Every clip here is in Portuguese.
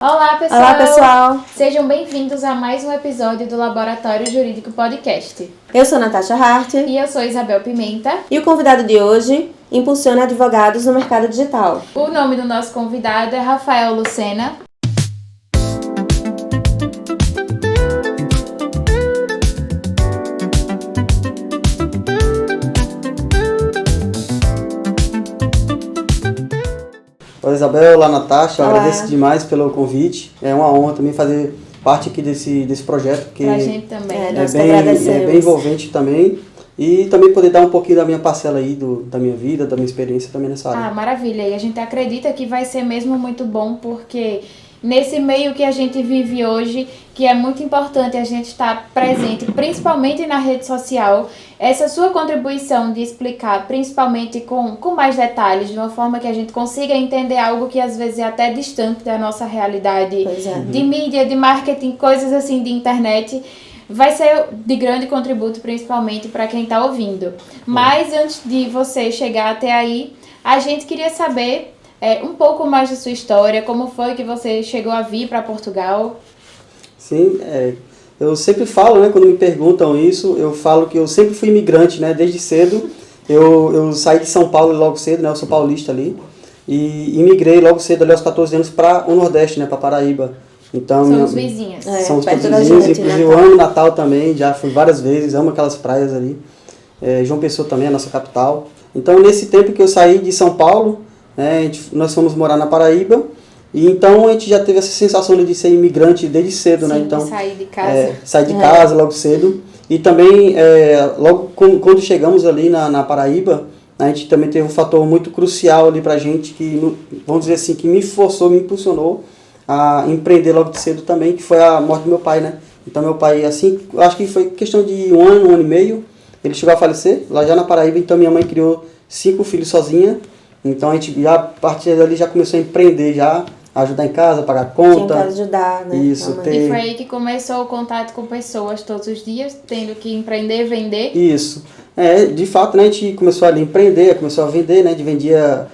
Olá, pessoal! Olá, pessoal! Sejam bem-vindos a mais um episódio do Laboratório Jurídico Podcast. Eu sou Natasha Hart. E eu sou Isabel Pimenta. E o convidado de hoje impulsiona advogados no mercado digital. O nome do nosso convidado é Rafael Lucena. Olá, Isabel, olá, Natasha, Olá. Agradeço demais pelo convite. É uma honra também fazer parte aqui desse projeto, que Pra gente também. nós que é agradecemos. bem envolvente também. E também poder dar um pouquinho da minha parcela aí, da minha vida, da minha experiência também nessa área. Ah, maravilha. E a gente acredita que vai ser mesmo muito bom, porque nesse meio que a gente vive hoje, que é muito importante a gente estar presente, principalmente na rede social, essa sua contribuição de explicar, principalmente com mais detalhes, de uma forma que a gente consiga entender algo que às vezes é até distante da nossa realidade Pois é. de mídia, de marketing, coisas assim de internet, vai ser de grande contributo, principalmente para quem está ouvindo. Mas antes de você chegar até aí, a gente queria saber um pouco mais da sua história, como foi que você chegou a vir para Portugal. Sim, eu sempre falo, né, quando me perguntam isso, eu falo que eu sempre fui imigrante, né, desde cedo. Eu saí de São Paulo logo cedo, né, eu sou paulista ali, e imigrei logo cedo ali aos 14 anos para o Nordeste, né, para Paraíba. Então, Somos vizinhas. Somos perto todos da vizinhos, gente, inclusive eu Natal. amo Natal também, já fui várias vezes, amo aquelas praias ali. João Pessoa também, a nossa capital. Então, nesse tempo que eu saí de São Paulo, né, nós fomos morar na Paraíba, e então a gente já teve essa sensação de ser imigrante desde cedo, né? Sim, Então, sair de casa. sair de casa logo cedo. E também, logo quando chegamos ali na Paraíba, a gente também teve um fator muito crucial ali pra gente, que, vamos dizer assim, que me forçou, me impulsionou a empreender logo de cedo também, que foi a morte do meu pai, né? Então meu pai, assim, acho que foi questão de um ano e meio, ele chegou a falecer, lá já na Paraíba, então minha mãe criou 5 filhos sozinha, então a gente já, a partir dali já começou a empreender, já ajudar em casa, pagar conta. Tinha que ajudar, né? Isso, a mãe. tem- E foi aí que começou o contato com pessoas todos os dias, tendo que empreender, vender. Isso. De fato, né, a gente começou ali a empreender, começou a vender, né, a gente vendia,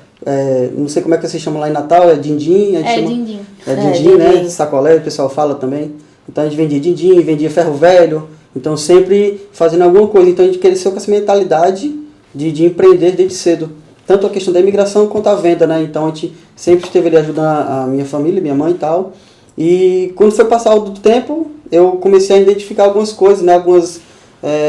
não sei como é que vocês chamam lá em Natal, din-din, a gente chama... Din-din. din-din, né, din-din. sacolé, o pessoal fala também. Então a gente vendia din-din, vendia ferro velho, então sempre fazendo alguma coisa. Então a gente cresceu com essa mentalidade de empreender desde cedo. Tanto a questão da imigração quanto a venda, né, então a gente sempre esteve ali ajudando a minha família, minha mãe e tal. E quando foi passar o tempo, eu comecei a identificar algumas coisas, né, algumas...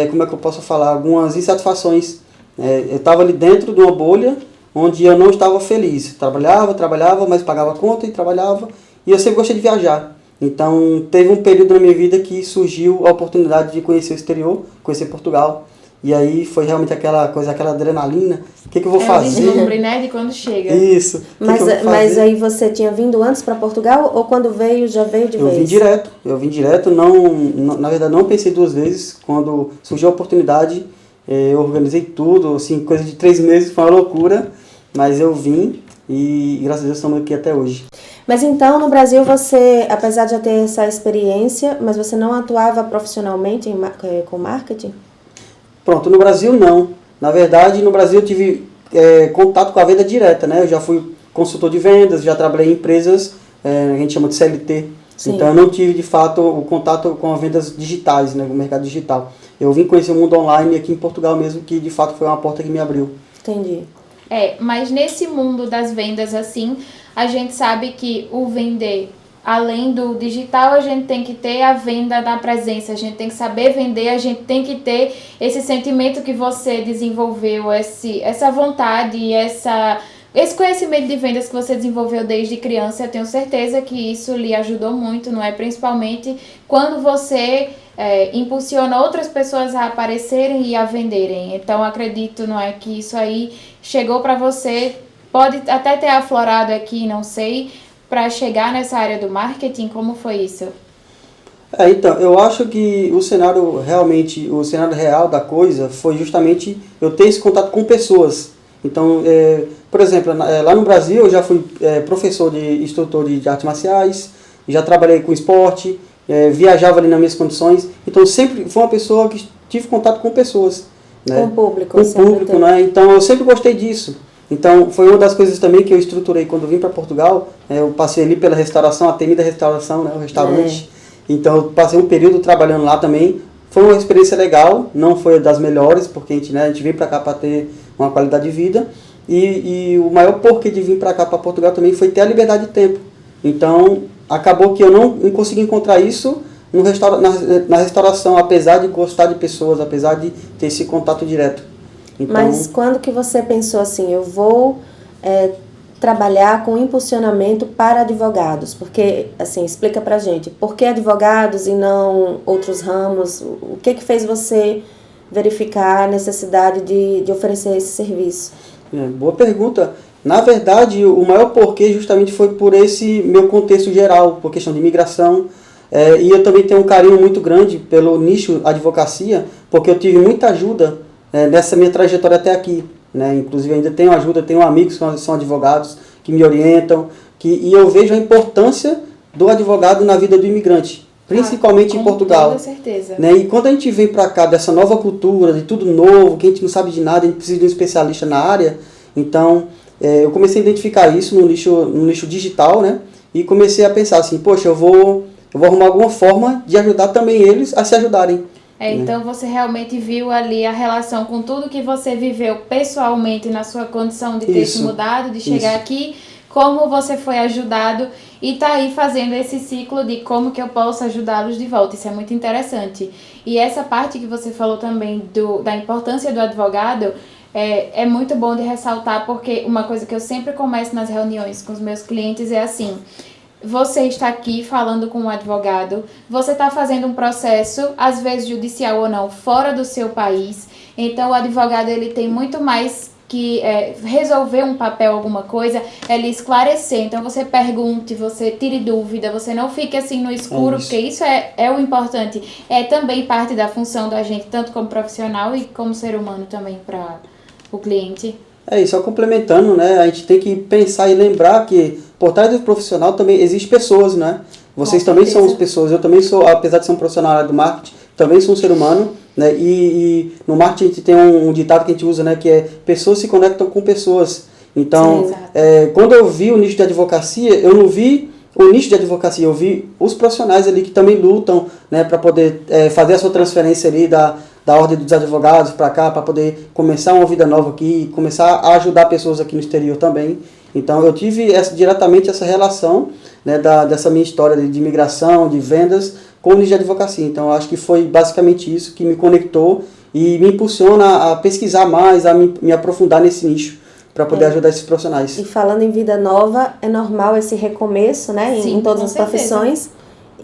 como é que eu posso falar, algumas insatisfações. Eu estava ali dentro de uma bolha onde eu não estava feliz. Trabalhava, mas pagava conta e trabalhava. E eu sempre gostei de viajar. Então, teve um período na minha vida que surgiu a oportunidade de conhecer o exterior, conhecer Portugal. E aí foi realmente aquela coisa, aquela adrenalina. O que eu vou É o fazer? vislumbre, né, de quando chega. Isso. O que eu vou Mas fazer? aí você tinha vindo antes para Portugal ou quando veio, já veio de Eu vez? vim direto, na verdade não pensei 2 vezes. Quando surgiu a oportunidade, eu organizei tudo, assim, coisa de 3 meses, foi uma loucura, mas eu vim e graças a Deus estamos aqui até hoje. Mas então, no Brasil, você, apesar de já ter essa experiência, mas você não atuava profissionalmente com marketing? Pronto, no Brasil não. Na verdade, no Brasil eu tive contato com a venda direta, né? Eu já fui consultor de vendas, já trabalhei em empresas, a gente chama de CLT. Sim. Então eu não tive de fato o contato com as vendas digitais, né? O mercado digital. Eu vim conhecer o mundo online aqui em Portugal mesmo, que de fato foi uma porta que me abriu. Entendi. Mas nesse mundo das vendas, assim, a gente sabe que o vender, além do digital, a gente tem que ter a venda na presença, a gente tem que saber vender, a gente tem que ter esse sentimento que você desenvolveu, essa vontade, esse conhecimento de vendas que você desenvolveu desde criança. Eu tenho certeza que isso lhe ajudou muito, não é? Principalmente quando você impulsiona outras pessoas a aparecerem e a venderem. Então, acredito, não é, que isso aí chegou para você, pode até ter aflorado aqui, não sei, para chegar nessa área do marketing. Como foi isso? Então, eu acho que o cenário real da coisa foi justamente eu ter esse contato com pessoas. Então, por exemplo, lá no Brasil eu já fui instrutor de artes marciais, já trabalhei com esporte, viajava ali nas minhas condições. Então, sempre fui uma pessoa que tive contato com pessoas. Né? Com o público. Com o sempre público, teve. né? Então, eu sempre gostei disso. Então, foi uma das coisas também que eu estruturei quando eu vim para Portugal. Eu passei ali pela restauração, a temida restauração, né, o restaurante. Então, eu passei um período trabalhando lá também. Foi uma experiência legal, não foi das melhores, porque a gente veio para cá para ter uma qualidade de vida. E o maior porquê de vir para cá, para Portugal também, foi ter a liberdade de tempo. Então, acabou que eu não consegui encontrar isso na restauração, apesar de gostar de pessoas, apesar de ter esse contato direto. Então, mas quando que você pensou assim, eu vou trabalhar com impulsionamento para advogados? Porque, assim, explica pra gente, por que advogados e não outros ramos? O que fez você verificar a necessidade de oferecer esse serviço? Boa pergunta. Na verdade, o maior porquê justamente foi por esse meu contexto geral, por questão de imigração. E eu também tenho um carinho muito grande pelo nicho advocacia, porque eu tive muita ajuda nessa minha trajetória até aqui. Né? Inclusive ainda tenho ajuda, tenho amigos que são advogados, que me orientam, e eu vejo a importância do advogado na vida do imigrante, principalmente em Portugal. Com certeza. Né? E quando a gente vem para cá dessa nova cultura, de tudo novo, que a gente não sabe de nada, a gente precisa de um especialista na área, então eu comecei a identificar isso no nicho digital, né? E comecei a pensar assim, poxa, eu vou arrumar alguma forma de ajudar também eles a se ajudarem. Então você realmente viu ali a relação com tudo que você viveu pessoalmente na sua condição de ter se mudado, de chegar aqui, como você foi ajudado e tá aí fazendo esse ciclo de como que eu posso ajudá-los de volta. Isso é muito interessante. E essa parte que você falou também da importância do advogado é muito bom de ressaltar, porque uma coisa que eu sempre começo nas reuniões com os meus clientes é assim: você está aqui falando com um advogado, você está fazendo um processo, às vezes judicial ou não, fora do seu país. Então o advogado ele tem muito mais que resolver um papel, alguma coisa, ele esclarecer. Então você pergunte, você tire dúvida, você não fique assim no escuro, porque isso é o importante. É também parte da função da gente, tanto como profissional e como ser humano também para o cliente. Só complementando, né? A gente tem que pensar e lembrar que por trás do profissional também existem pessoas, né? Vocês também são pessoas, eu também sou, apesar de ser um profissional do marketing, também sou um ser humano, né? E no marketing a gente tem um ditado que a gente usa, né? Que é pessoas se conectam com pessoas. Então, quando eu vi o nicho de advocacia, eu não vi o nicho de advocacia, eu vi os profissionais ali que também lutam, né? Para poder fazer a sua transferência ali da ordem dos advogados para cá, para poder começar uma vida nova aqui, começar a ajudar pessoas aqui no exterior também. Então eu tive diretamente essa relação, né, dessa minha história de imigração, de vendas, com o nicho de advocacia. Então eu acho que foi basicamente isso que me conectou e me impulsiona a pesquisar mais, a me aprofundar nesse nicho, para poder ajudar esses profissionais. E falando em vida nova, é normal esse recomeço, né, em todas as profissões.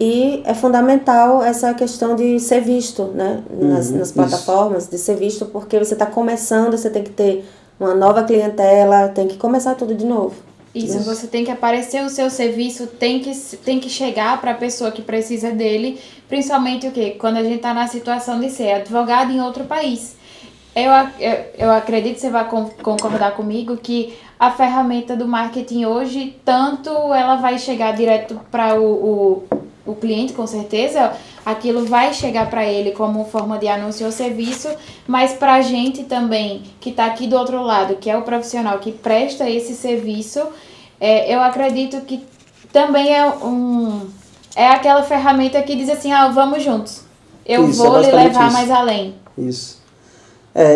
E é fundamental essa questão de ser visto, né, nas plataformas, de ser visto, porque você está começando, você tem que ter uma nova clientela, tem que começar tudo de novo. Isso, você tem que aparecer o seu serviço, tem que chegar para a pessoa que precisa dele, principalmente o quê? Quando a gente está na situação de ser advogado em outro país. Eu acredito que você vai concordar comigo que a ferramenta do marketing hoje, tanto ela vai chegar direto para o cliente, com certeza, aquilo vai chegar para ele como forma de anúncio ou serviço, mas para a gente também, que está aqui do outro lado, que é o profissional que presta esse serviço, eu acredito que também é aquela ferramenta que diz assim, vamos juntos, eu vou lhe levar mais além. Isso.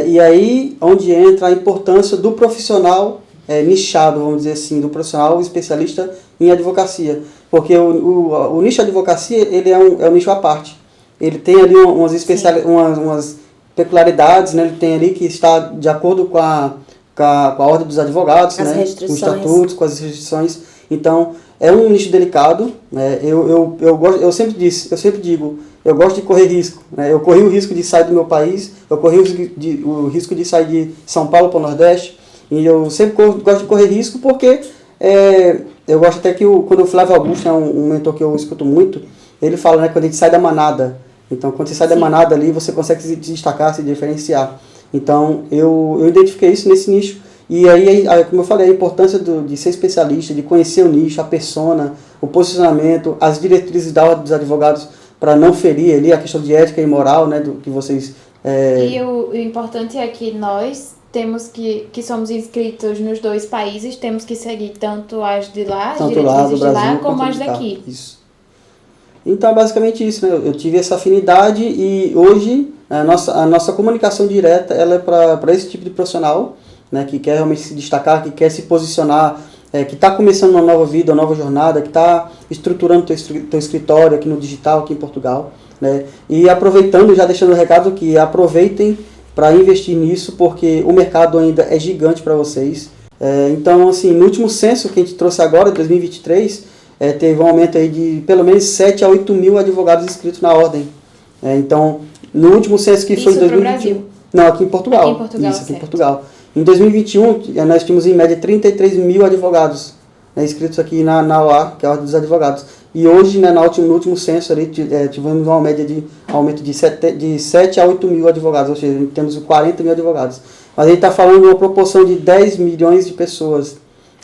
E aí, onde entra a importância do profissional nichado, vamos dizer assim, do profissional especialista em advocacia. Porque o nicho de advocacia, ele é um nicho à parte. Ele tem ali umas peculiaridades, né? Ele tem ali que está de acordo com a ordem dos advogados, as né? restrições. Os estatutos, com as restrições. Então, é um nicho delicado. Né? Eu sempre digo, eu gosto de correr risco. Né? Eu corri o risco de sair do meu país, eu corri o risco de sair de São Paulo para o Nordeste, e eu sempre gosto de correr risco porque eu gosto até que quando o Flávio Augusto é um mentor que eu escuto muito, ele fala, né, quando a gente sai da manada. Então, quando você sai da manada ali, você consegue se destacar, se diferenciar. Então, eu identifiquei isso nesse nicho. E aí, como eu falei, a importância de ser especialista, de conhecer o nicho, a persona, o posicionamento, as diretrizes da ordem dos advogados para não ferir ali a questão de ética e moral, né, do que vocês... E o importante é que nós temos que somos inscritos nos 2 países, temos que seguir tanto as de lá, as Tanto lá do diretrizes de lá, Brasil como quanto as de cá. daqui. Isso. Então, basicamente isso, né? Eu tive essa afinidade e hoje a nossa comunicação direta ela é para esse tipo de profissional, né? Que quer realmente se destacar, que quer se posicionar, que está começando uma nova vida, uma nova jornada, que está estruturando teu escritório aqui no digital, aqui em Portugal, né? E aproveitando, já deixando o recado que aproveitem para investir nisso, porque o mercado ainda é gigante para vocês. Então, assim, no último censo que a gente trouxe agora, 2023, teve um aumento aí de pelo menos 7 a 8 mil advogados inscritos na ordem. Então, no último censo que foi em 2021... Brasil? Não, aqui em Portugal. Aqui em Portugal, Isso, aqui em certo. Portugal. Em 2021, nós tínhamos em média 33 mil advogados, né, inscritos aqui na OA, que é a Ordem dos Advogados. E hoje, né, no último censo, ali, tivemos uma média de aumento de 7 a 8 mil advogados, ou seja, temos 40 mil advogados. Mas a gente está falando de uma proporção de 10 milhões de pessoas.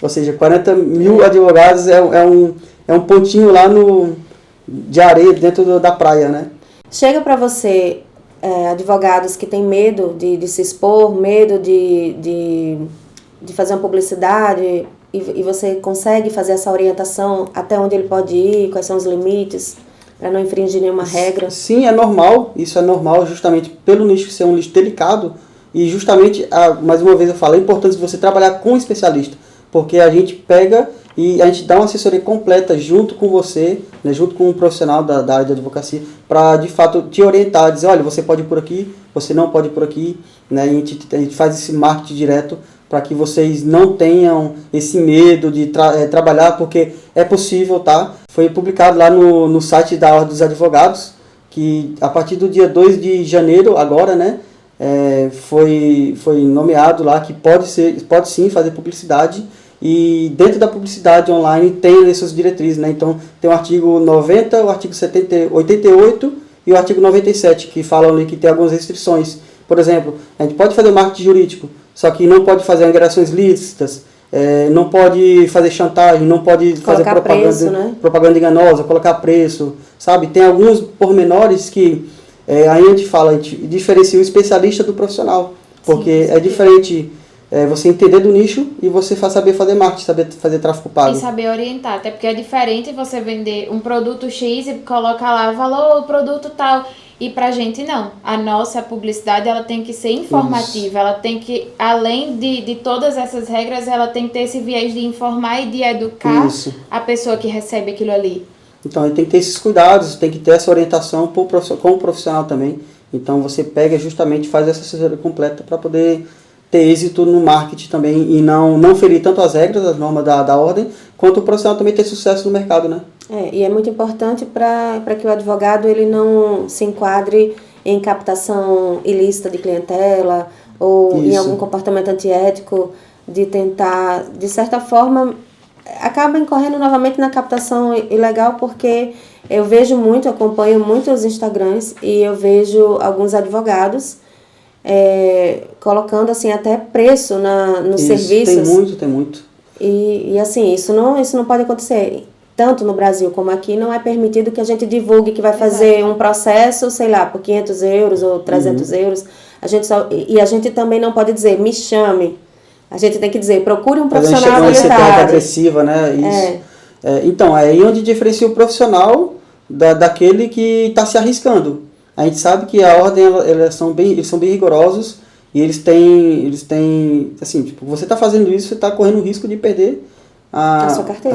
Ou seja, 40 mil advogados é um pontinho lá de areia dentro da praia, né? Chega para você advogados que têm medo de se expor, medo de fazer uma publicidade, e você consegue fazer essa orientação até onde ele pode ir, quais são os limites, para não infringir nenhuma regra? Sim, é normal, isso é normal justamente pelo nicho ser um nicho delicado e justamente, mais uma vez eu falo, é importante você trabalhar com um especialista, porque a gente pega e a gente dá uma assessoria completa junto com você, né, junto com um profissional da área de advocacia, para de fato te orientar, dizer, olha, você pode ir por aqui, você não pode ir por aqui, né, a gente faz esse marketing direto para que vocês não tenham esse medo de trabalhar, porque é possível, tá? Foi publicado lá no site da Ordem dos Advogados, que a partir do dia 2 de janeiro, agora, né, foi nomeado lá que pode sim fazer publicidade, e dentro da publicidade online tem essas diretrizes, né? Então tem o artigo 90, o artigo 88 e o artigo 97, que falam ali que tem algumas restrições. Por exemplo, a gente pode fazer marketing jurídico, só que não pode fazer angariações lícitas, não pode fazer chantagem, não pode fazer propaganda enganosa, colocar preço, sabe? Tem alguns pormenores que aí a gente diferencia o especialista do profissional, porque é diferente você entender do nicho e você saber fazer marketing, saber fazer tráfego pago. E saber orientar, até porque é diferente você vender um produto X e colocar lá valor, produto tal. E pra gente não. A nossa publicidade ela tem que ser informativa. Isso. Ela tem que, além de todas essas regras, ela tem que ter esse viés de informar e de educar a pessoa que recebe aquilo ali. Então, tem que ter esses cuidados, tem que ter essa orientação com o profissional também. Então, você pega justamente, faz essa assessoria completa para poder ter êxito no marketing também e não ferir tanto as regras, as normas da ordem, quanto o profissional também ter sucesso no mercado, né? E é muito importante para que o advogado ele não se enquadre em captação ilícita de clientela ou em algum comportamento antiético de tentar, de certa forma, acaba incorrendo novamente na captação ilegal, porque eu vejo muito, acompanho muitos Instagrams e eu vejo alguns advogados colocando assim até preço nos serviços. Tem muito. E assim, isso não pode acontecer. Tanto no Brasil como aqui, não é permitido que a gente divulgue que vai fazer um processo, sei lá, por 500 euros ou 300 euros. A gente também não pode dizer, me chame. A gente tem que dizer, procure um profissional habilitado. Uma agressiva, né? Isso. Então, é aí onde diferencia o profissional daquele que está se arriscando. A gente sabe que a ordem, eles são bem rigorosos e eles têm assim, tipo, você está fazendo isso, você está correndo o risco de perder a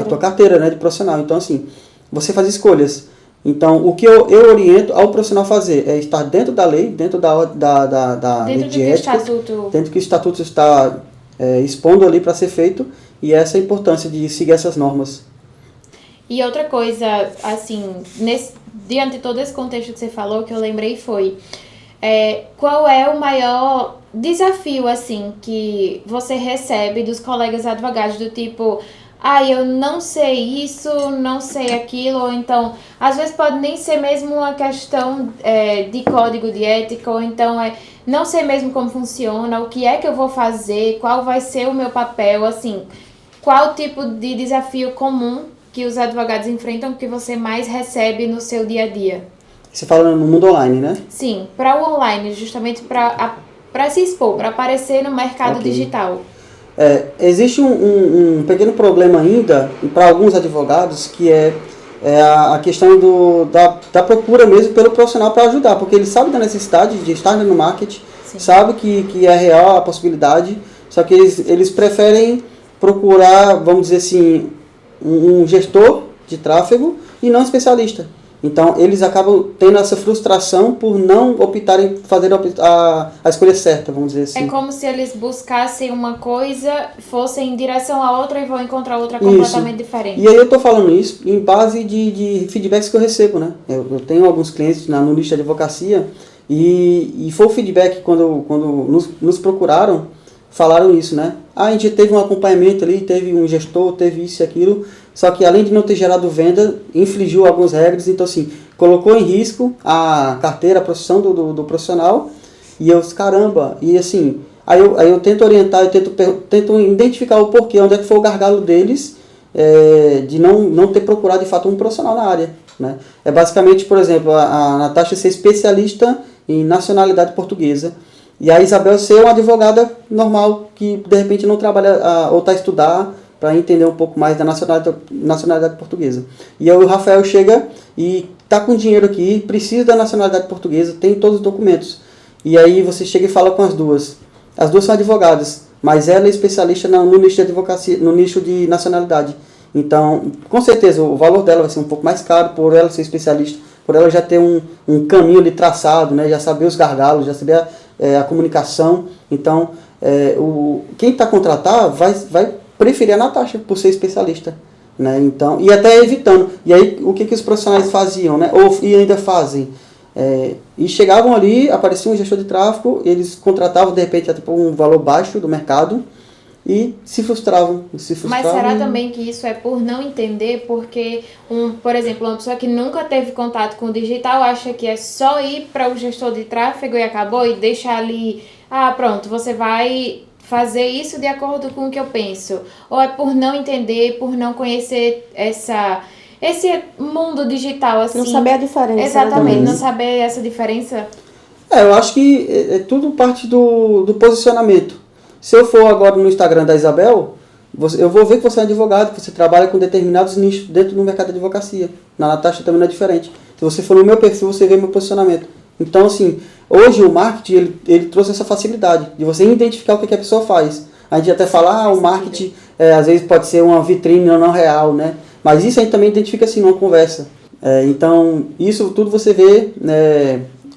tua carteira, né, de profissional. Então, assim, você faz escolhas. Então, o que eu oriento ao profissional fazer é estar dentro da lei, dentro da lei de ética, dentro que o estatuto está expondo ali para ser feito, e essa é a importância de seguir essas normas. E outra coisa, assim, diante de todo esse contexto que você falou, que eu lembrei foi, qual é o maior desafio, assim, que você recebe dos colegas advogados, do tipo, eu não sei isso, não sei aquilo, ou então, às vezes pode nem ser mesmo uma questão de código de ética, ou então não sei mesmo como funciona, o que é que eu vou fazer, qual vai ser o meu papel, assim, qual tipo de desafio comum que os advogados enfrentam que você mais recebe no seu dia a dia? Você fala no mundo online, né? Sim, para o online, justamente para para se expor, para aparecer no mercado digital? Existe um pequeno problema ainda para alguns advogados, que é a questão da procura mesmo pelo profissional para ajudar, porque ele sabe da necessidade de estar no marketing, sabe que é real a possibilidade, só que eles preferem procurar, vamos dizer assim, um gestor de tráfego e não um especialista. Então, eles acabam tendo essa frustração por não optarem, fazer a escolha certa, vamos dizer assim. É como se eles buscassem uma coisa, fossem em direção a outra e vão encontrar outra completamente diferente. E aí eu estou falando isso em base de feedbacks que eu recebo, né? Eu tenho alguns clientes no nicho de advocacia e foi o feedback quando nos procuraram, falaram isso, né? A gente teve um acompanhamento ali, teve um gestor, teve isso e aquilo, só que além de não ter gerado venda, infligiu algumas regras, então assim, colocou em risco a carteira, a profissão do profissional, e eu, caramba, e assim, aí eu tento orientar, eu tento identificar o porquê, onde é que foi o gargalo deles, de não ter procurado de fato um profissional na área, né? É basicamente, por exemplo, a Natasha ser especialista em nacionalidade portuguesa, e a Isabel ser uma advogada normal, que de repente não trabalha ou está a estudar para entender um pouco mais da nacionalidade portuguesa. E aí o Rafael chega e está com dinheiro aqui, precisa da nacionalidade portuguesa, tem todos os documentos. E aí você chega e fala com as duas. As duas são advogadas, mas ela é especialista no nicho de advocacia, no nicho de nacionalidade. Então, com certeza, o valor dela vai ser um pouco mais caro por ela ser especialista, por ela já ter um caminho ali traçado, né, já saber os gargalos, já saber a comunicação. Então, quem está a contratar vai preferir a Natasha por ser especialista, né? Então, e até evitando. E aí, o que os profissionais faziam, né? E ainda fazem? E chegavam ali, aparecia um gestor de tráfego, eles contratavam, de repente, até por um valor baixo do mercado, e se frustravam. Mas será também que isso é por não entender? Porque, por exemplo, uma pessoa que nunca teve contato com o digital acha que é só ir para o gestor de tráfego e acabou, e deixar ali, pronto, você vai fazer isso de acordo com o que eu penso. Ou é por não entender, por não conhecer esse mundo digital, assim. Não saber a diferença. Exatamente, não saber essa diferença. Eu acho que tudo parte do posicionamento. Se eu for agora no Instagram da Isabel, eu vou ver que você é advogado, que você trabalha com determinados nichos dentro do mercado de advocacia. Na Natasha também não é diferente. Se você for no meu perfil, você vê meu posicionamento. Então, assim, hoje o marketing ele trouxe essa facilidade de você identificar o que a pessoa faz. A gente até fala, o marketing às vezes pode ser uma vitrine não real, né? Mas isso a gente também identifica assim numa conversa. Então, isso tudo você vê,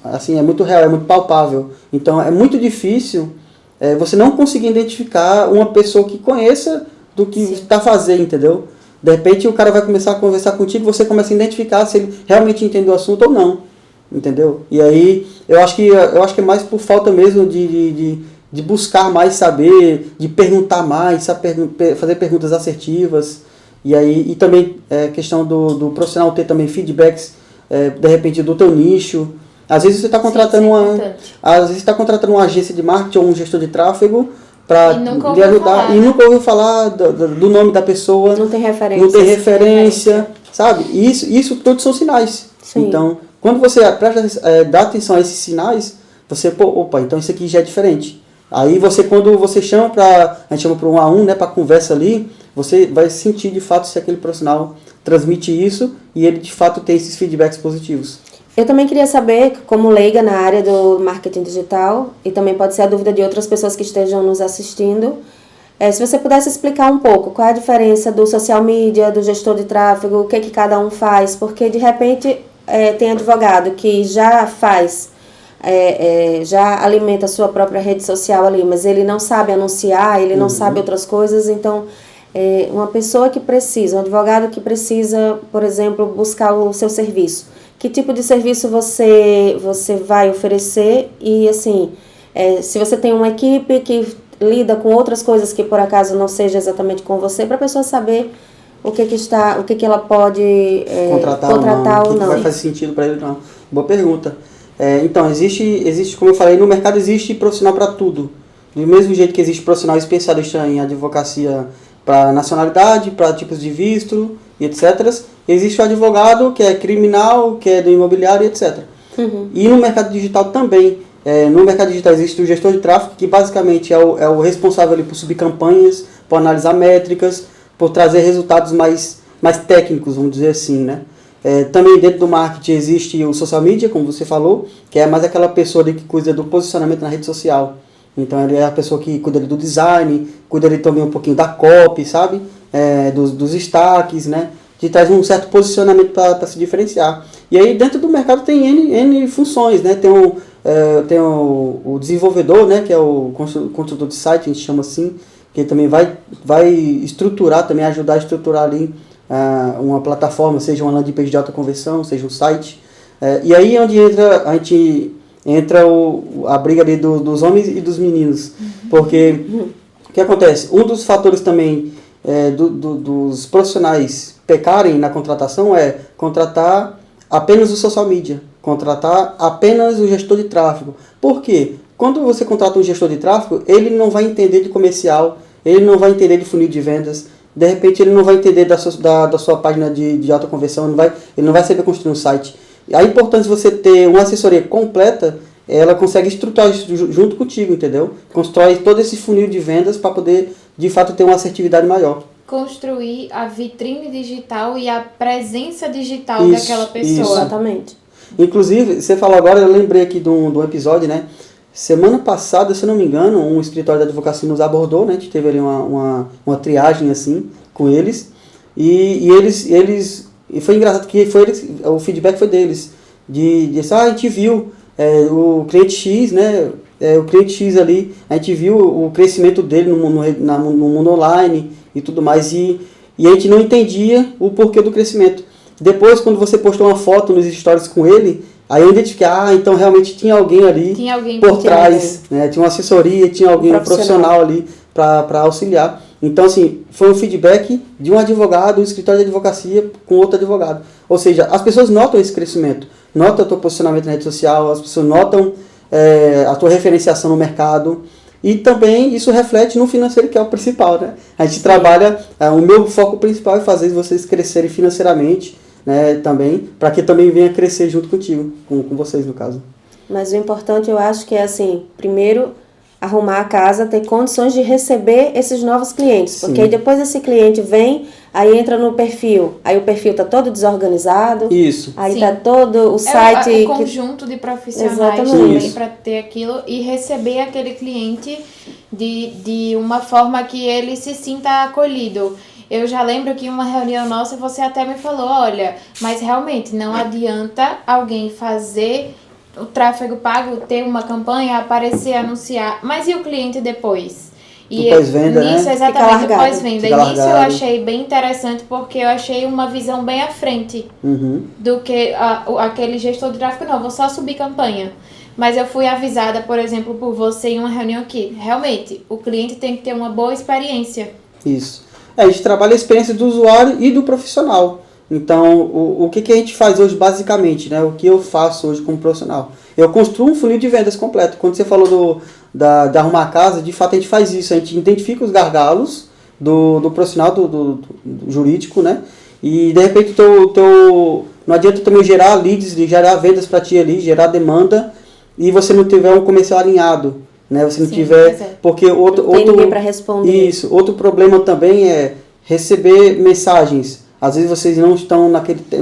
assim, é muito real, é muito palpável. Então, é muito difícil você não conseguir identificar uma pessoa que conheça do que está fazendo, entendeu? De repente o cara vai começar a conversar contigo, você começa a identificar se ele realmente entendeu o assunto ou não, entendeu? E aí eu acho que é mais por falta mesmo de buscar mais saber, de perguntar mais, fazer perguntas assertivas. E também questão do profissional ter também feedbacks, de repente, do teu nicho. Às vezes você está contratando uma agência de marketing ou um gestor de tráfego para lhe ajudar e nunca ouviu falar do nome da pessoa. Não tem referência. Não tem referência, sabe? Isso todos são sinais. Sim. Então, quando você dá atenção a esses sinais, você, opa, então isso aqui já é diferente. Aí quando você chama a gente chama para um a um, né, para conversa ali, você vai sentir de fato se aquele profissional transmite isso e ele de fato tem esses feedbacks positivos. Eu também queria saber, como leiga na área do marketing digital, e também pode ser a dúvida de outras pessoas que estejam nos assistindo, se você pudesse explicar um pouco qual é a diferença do social media, do gestor de tráfego, o que cada um faz, porque de repente tem advogado que já faz, já alimenta a sua própria rede social ali, mas ele não sabe anunciar, ele não sabe outras coisas, então uma pessoa que precisa, um advogado que precisa, por exemplo, buscar o seu serviço, que tipo de serviço você vai oferecer e, assim, se você tem uma equipe que lida com outras coisas que, por acaso, não seja exatamente com você, para a pessoa saber o que ela pode contratar ou não. O que vai fazer sentido para ele ou não. Boa pergunta. Então, existe, como eu falei, no mercado existe profissional para tudo. Do mesmo jeito que existe profissional especialista em advocacia para nacionalidade, para tipos de visto e etc. Existe o advogado que é criminal, que é do imobiliário e etc. Uhum. E no mercado digital também. No mercado digital existe o gestor de tráfego, que basicamente é o responsável ali por subir campanhas, por analisar métricas, por trazer resultados mais técnicos, vamos dizer assim, né? Também dentro do marketing existe o social media, como você falou, que é mais aquela pessoa ali que cuida do posicionamento na rede social. Então ele é a pessoa que cuida ali do design, cuida ali também um pouquinho da copy, sabe? Dos destaques, né? Que traz um certo posicionamento para se diferenciar. E aí dentro do mercado tem N funções, né? Tem o desenvolvedor, né? Que é o construtor de site, a gente chama assim, que também vai estruturar, também ajudar a estruturar ali uma plataforma, seja uma landing page de alta conversão, seja um site. E aí é onde entra a briga ali dos homens e dos meninos. Porque o que acontece? Um dos fatores também dos profissionais pecarem na contratação é contratar apenas o social media, contratar apenas o gestor de tráfego. Por quê? Quando você contrata um gestor de tráfego, ele não vai entender de comercial, ele não vai entender de funil de vendas, de repente ele não vai entender da sua página de alta conversão, ele não vai saber construir um site. A importância de você ter uma assessoria completa, ela consegue estruturar isso junto contigo, entendeu? Constrói todo esse funil de vendas para poder, de fato, ter uma assertividade maior. Construir a vitrine digital e a presença digital daquela pessoa. Isso. Exatamente. Inclusive, você falou agora, eu lembrei aqui de um episódio, né? Semana passada, se eu não me engano, um escritório de advocacia nos abordou, né? A gente teve ali uma triagem, assim, com eles. E foi engraçado que o feedback foi deles. A gente viu o cliente X, né? O cliente X ali, a gente viu o crescimento dele no mundo online e tudo mais. E a gente não entendia o porquê do crescimento. Depois, quando você postou uma foto nos stories com ele, aí eu identifiquei, então realmente tinha alguém ali por trás, né? Tinha uma assessoria, tinha alguém, um profissional ali para auxiliar. Então, assim, foi um feedback de um advogado, um escritório de advocacia com outro advogado. Ou seja, as pessoas notam esse crescimento, notam o teu posicionamento na rede social, as pessoas notam a tua referenciação no mercado. E também isso reflete no financeiro, que é o principal, né? A gente trabalha, o meu foco principal é fazer vocês crescerem financeiramente, né, também, para que também venha crescer junto contigo, com vocês no caso. Mas o importante eu acho que é assim, primeiro arrumar a casa, ter condições de receber esses novos clientes, porque aí depois esse cliente vem, aí entra no perfil, aí o perfil tá todo desorganizado, isso. Aí tá todo o site... É o conjunto de profissionais também para ter aquilo e receber aquele cliente de uma forma que ele se sinta acolhido. Eu já lembro que em uma reunião nossa você até me falou, olha, mas realmente não adianta alguém fazer o tráfego pago, ter uma campanha, aparecer, anunciar, mas e o cliente depois? E pós-venda, nisso, né? exatamente, o pós-venda. E nisso eu achei bem interessante, porque eu achei uma visão bem à frente do que aquele gestor de tráfego. Não, vou só subir campanha. Mas eu fui avisada, por exemplo, por você em uma reunião aqui. Realmente, o cliente tem que ter uma boa experiência. Isso. A gente trabalha a experiência do usuário e do profissional. Então, o que a gente faz hoje basicamente, né? O que eu faço hoje como profissional? Eu construo um funil de vendas completo. Quando você falou da arrumar a casa, de fato a gente faz isso. A gente identifica os gargalos do profissional, do jurídico, né? E de repente não adianta também gerar leads, gerar vendas para ti ali, gerar demanda, e você não tiver um comercial alinhado. Né? Você não tiver, porque tem ninguém para responder. Isso, outro problema também é receber mensagens. Às vezes vocês não estão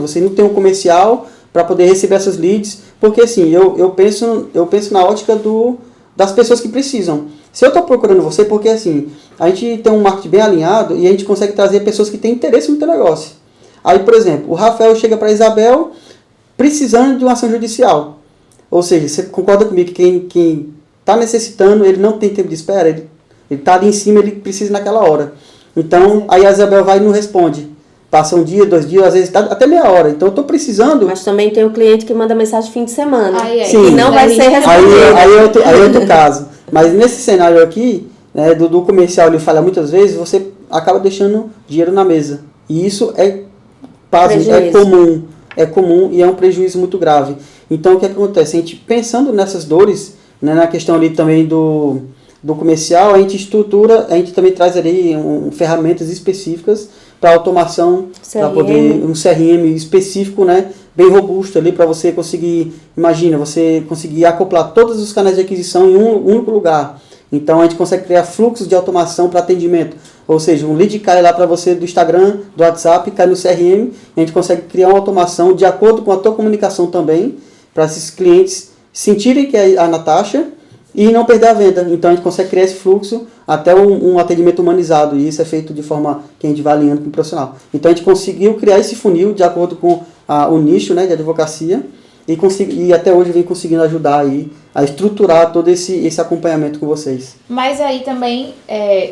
você não tem um comercial para poder receber essas leads, porque assim, eu penso na ótica das pessoas que precisam. Se eu estou procurando você, porque assim, a gente tem um marketing bem alinhado e a gente consegue trazer pessoas que têm interesse no teu negócio. Aí, por exemplo, o Rafael chega para a Isabel precisando de uma ação judicial. Ou seja, você concorda comigo que quem está necessitando, ele não tem tempo de espera, ele está ali em cima, ele precisa naquela hora. Então, aí a Isabel vai e não responde. Passa um dia, 2 dias, às vezes até meia hora. Então, eu estou precisando... Mas também tem o cliente que manda mensagem fim de semana. Sim, e não vai ser respondido. Aí é outro caso. Mas nesse cenário aqui, né, do comercial, ele fala muitas vezes, você acaba deixando dinheiro na mesa. E isso é comum e é um prejuízo muito grave. Então, o que acontece? A gente pensando nessas dores, né, na questão ali também do comercial, a gente também traz ali ferramentas específicas para automação, para poder um CRM específico, né, bem robusto ali para você conseguir, imagina, você conseguir acoplar todos os canais de aquisição em um único lugar. Então a gente consegue criar fluxos de automação para atendimento. Ou seja, um lead cai lá para você do Instagram, do WhatsApp, cai no CRM, a gente consegue criar uma automação de acordo com a tua comunicação também, para esses clientes sentirem que é a Natasha e não perder a venda. Então a gente consegue criar esse fluxo até um atendimento humanizado, e isso é feito de forma que a gente vai alinhando com o profissional. Então a gente conseguiu criar esse funil de acordo com o nicho, né, de advocacia, e até hoje vem conseguindo ajudar aí a estruturar todo esse acompanhamento com vocês. Mas aí também,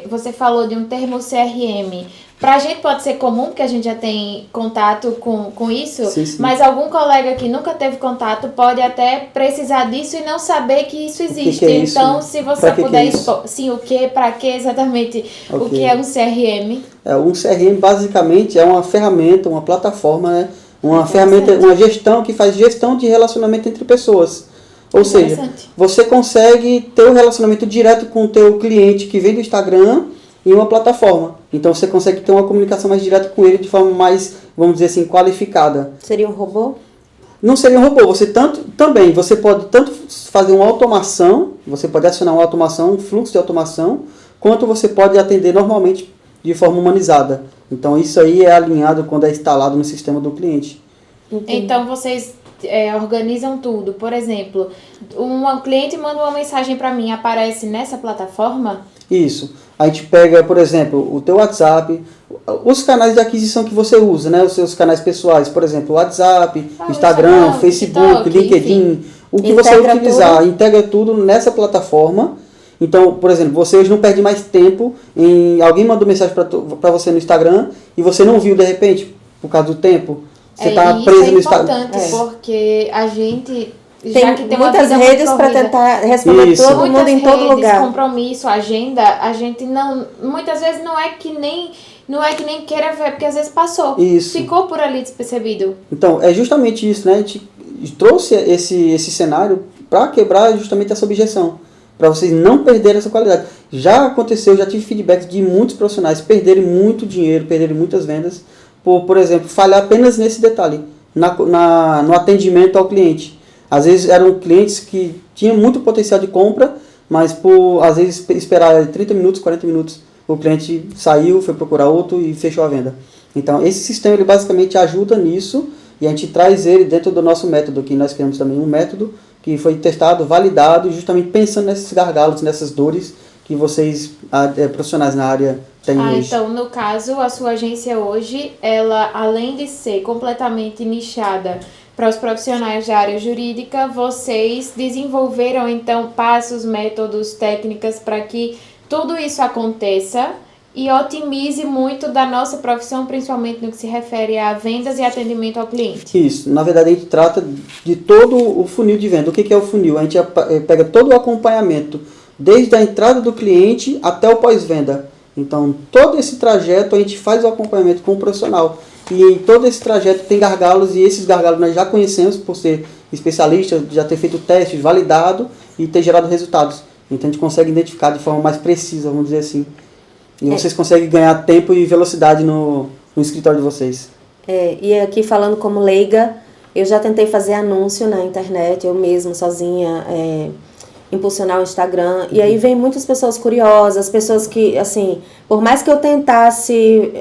você falou de um termo CRM. Pra gente pode ser comum, porque a gente já tem contato com isso, Sim. mas algum colega que nunca teve contato pode até precisar disso e não saber que isso existe. Que é isso? Então, se você puder é expor, sim, o que, para que exatamente, o que é um CRM? Um CRM basicamente é uma ferramenta, uma plataforma, né? Uma ferramenta, uma gestão que faz gestão de relacionamento entre pessoas. Ou seja, você consegue ter um relacionamento direto com o teu cliente que vem do Instagram em uma plataforma. Então você consegue ter uma comunicação mais direta com ele de forma mais, vamos dizer assim, qualificada. Seria um robô? Não seria um robô, você pode tanto fazer uma automação, você pode acionar uma automação, um fluxo de automação, quanto você pode atender normalmente de forma humanizada. Então isso aí é alinhado quando é instalado no sistema do cliente. Entendi. Então vocês organizam tudo. Por exemplo, um cliente manda uma mensagem para mim, aparece nessa plataforma? Isso. A gente pega, por exemplo, o teu WhatsApp, os canais de aquisição que você usa, né? Os seus canais pessoais, por exemplo, WhatsApp, Instagram, Facebook, TikTok, LinkedIn, enfim. o que você Integra utilizar, tudo. integra tudo nessa plataforma. Então, por exemplo, você hoje não perde mais tempo em alguém mandou mensagem para você no Instagram e você não viu de repente, por causa do tempo. Você está preso no Instagram. Isso é importante, porque a gente, já Tem que tem uma muitas vida muito redes para corrida, tentar responder Isso. todo mundo em todo redes, lugar. compromisso, agenda, a gente não, muitas vezes não é que nem queira ver, porque às vezes passou, Isso. ficou por ali despercebido. Então, é justamente isso, né? A gente trouxe esse cenário para quebrar justamente essa objeção, para vocês não perderem essa qualidade. Já aconteceu, já tive feedbacks de muitos profissionais perderem muito dinheiro, perderem muitas vendas, por exemplo, falhar apenas nesse detalhe, no atendimento ao cliente. Às vezes eram clientes que tinham muito potencial de compra, mas por, às vezes, esperar 30 minutos, 40 minutos, o cliente saiu, foi procurar outro e fechou a venda. Então, esse sistema ele basicamente ajuda nisso, e a gente traz ele dentro do nosso método, que nós criamos também um método que foi testado, validado, justamente pensando nesses gargalos, nessas dores que vocês, profissionais na área, têm hoje. Então, no caso, a sua agência hoje, ela, além de ser completamente nichada para os profissionais da área jurídica, vocês desenvolveram, então, passos, métodos, técnicas para que tudo isso aconteça e otimize muito da nossa profissão, principalmente no que se refere a vendas e atendimento ao cliente. Isso. Na verdade, a gente trata de todo o funil de venda. O que é o funil? A gente pega todo o acompanhamento, desde a entrada do cliente até o pós-venda. Então, todo esse trajeto a gente faz o acompanhamento com o profissional. E em todo esse trajeto tem gargalos, e esses gargalos nós já conhecemos por ser especialista, já ter feito testes, validado e ter gerado resultados. Então, a gente consegue identificar de forma mais precisa, vamos dizer assim. E vocês conseguem ganhar tempo e velocidade no escritório de vocês. E aqui falando como leiga, eu já tentei fazer anúncio na internet, eu mesma, sozinha, impulsionar o Instagram. E aí vem muitas pessoas curiosas, pessoas que, assim, por mais que eu tentasse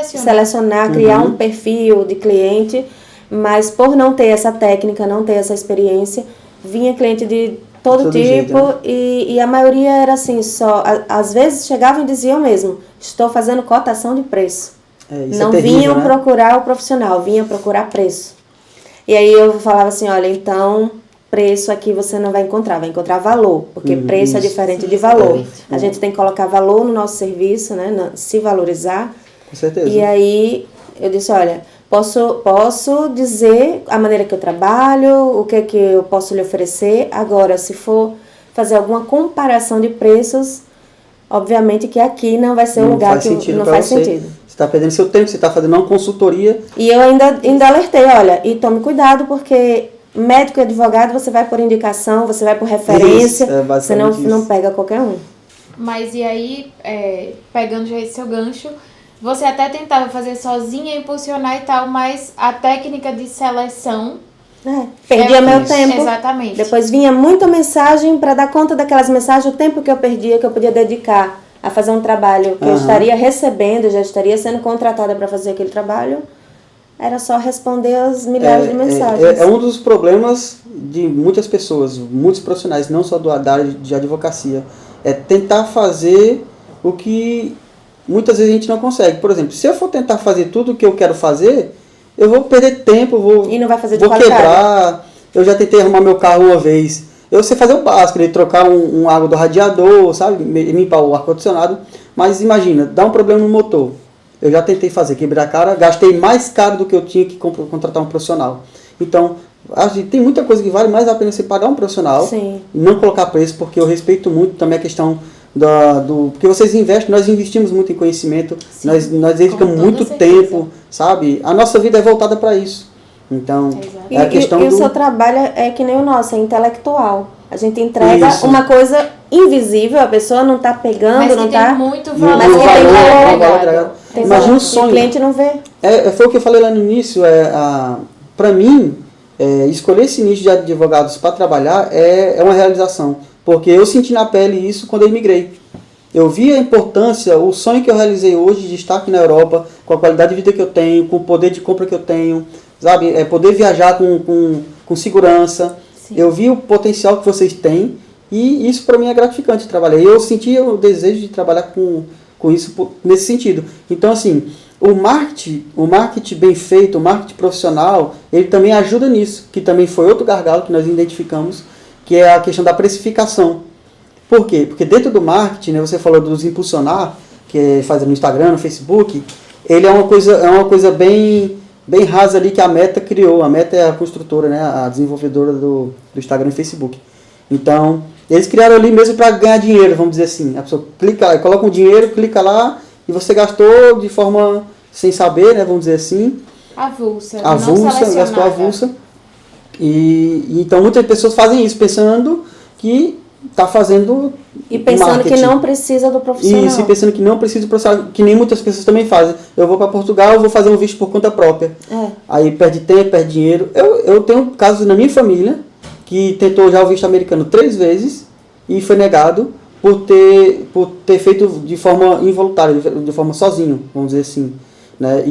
selecionar, criar um perfil de cliente, mas por não ter essa técnica, não ter essa experiência, vinha cliente de todo tipo, jeito, né? e a maioria era assim, às vezes chegavam e diziam mesmo, estou fazendo cotação de preço. Isso Não é terrível, vinham né? procurar o profissional, vinham procurar preço. E aí eu falava assim, olha, então preço aqui você não vai encontrar valor, porque preço é diferente de valor. A gente tem que colocar valor no nosso serviço, né, se valorizar. Com certeza. E aí eu disse, olha, posso dizer a maneira que eu trabalho, o que eu posso lhe oferecer. Agora, se for fazer alguma comparação de preços, obviamente que aqui não vai ser um lugar que não faz sentido. Você está perdendo seu tempo, você está fazendo uma consultoria. E eu ainda alertei, olha, e tome cuidado, porque médico e advogado você vai por indicação, você vai por referência, você não pega qualquer um. Mas e aí, pegando já esse seu gancho, você até tentava fazer sozinha, impulsionar e tal, mas a técnica de seleção... Perdia meu isso. tempo. Exatamente. Depois vinha muita mensagem, para dar conta daquelas mensagens, o tempo que eu perdia, que eu podia dedicar a fazer um trabalho que eu estaria recebendo, já estaria sendo contratada para fazer aquele trabalho, era só responder as milhares de mensagens. É um dos problemas de muitas pessoas, muitos profissionais, não só da área de advocacia, é tentar fazer o que muitas vezes a gente não consegue. Por exemplo, se eu for tentar fazer tudo o que eu quero fazer, eu vou perder tempo, E não vai fazer de vou qualidade. quebrar. Eu já tentei arrumar meu carro uma vez. Eu sei fazer o básico, né? Trocar um água do radiador, sabe? Limpar o ar-condicionado. Mas imagina, dá um problema no motor. Eu já tentei fazer, quebrar a cara, gastei mais caro do que eu tinha que contratar um profissional. Então, acho que tem muita coisa que vale mais a pena você pagar um profissional. Sim. E não colocar preço, porque eu respeito muito também a questão porque vocês investem, nós investimos muito em conhecimento, nós dedicamos muito tempo, sabe? A nossa vida é voltada para isso. Então, Exato. é a questão o seu trabalho é que nem o nosso, é intelectual. A gente entrega Isso. uma coisa invisível, a pessoa não está pegando, Mas não que tem está... muito E o valor. Mas que tem valor valor agregado. Tem Imagina valor. um sonho. E o cliente não vê. Foi o que eu falei lá no início, para mim, escolher esse nicho de advogados para trabalhar é uma realização, porque eu senti na pele isso quando eu imigrei. Eu vi a importância, o sonho que eu realizei hoje de estar aqui na Europa, com a qualidade de vida que eu tenho, com o poder de compra que eu tenho, sabe? Poder viajar com segurança. Sim. Eu vi o potencial que vocês têm e isso para mim é gratificante trabalhar. E eu senti o desejo de trabalhar com isso nesse sentido. Então, assim, o marketing bem feito, o marketing profissional, ele também ajuda nisso, que também foi outro gargalo que nós identificamos, que é a questão da precificação. Por quê? Porque dentro do marketing, né, você falou dos impulsionar, que é fazer no Instagram, no Facebook, ele é uma coisa bem rasa ali que a Meta criou. A Meta é a construtora, né, a desenvolvedora do Instagram e Facebook. Então, eles criaram ali mesmo para ganhar dinheiro, vamos dizer assim. A pessoa coloca um dinheiro, clica lá e você gastou de forma sem saber, né, vamos dizer assim. Avulsa, Gastou avulsa. E então muitas pessoas fazem isso pensando que está fazendo E pensando marketing. que não precisa do profissional. Isso, e pensando que não precisa do profissional, que nem muitas pessoas também fazem. Eu vou para Portugal, eu vou fazer um visto por conta própria. Aí perde tempo, perde dinheiro. Eu tenho casos na minha família que tentou já o visto americano 3 vezes e foi negado por ter feito de forma involuntária, de forma sozinho, vamos dizer assim. Né?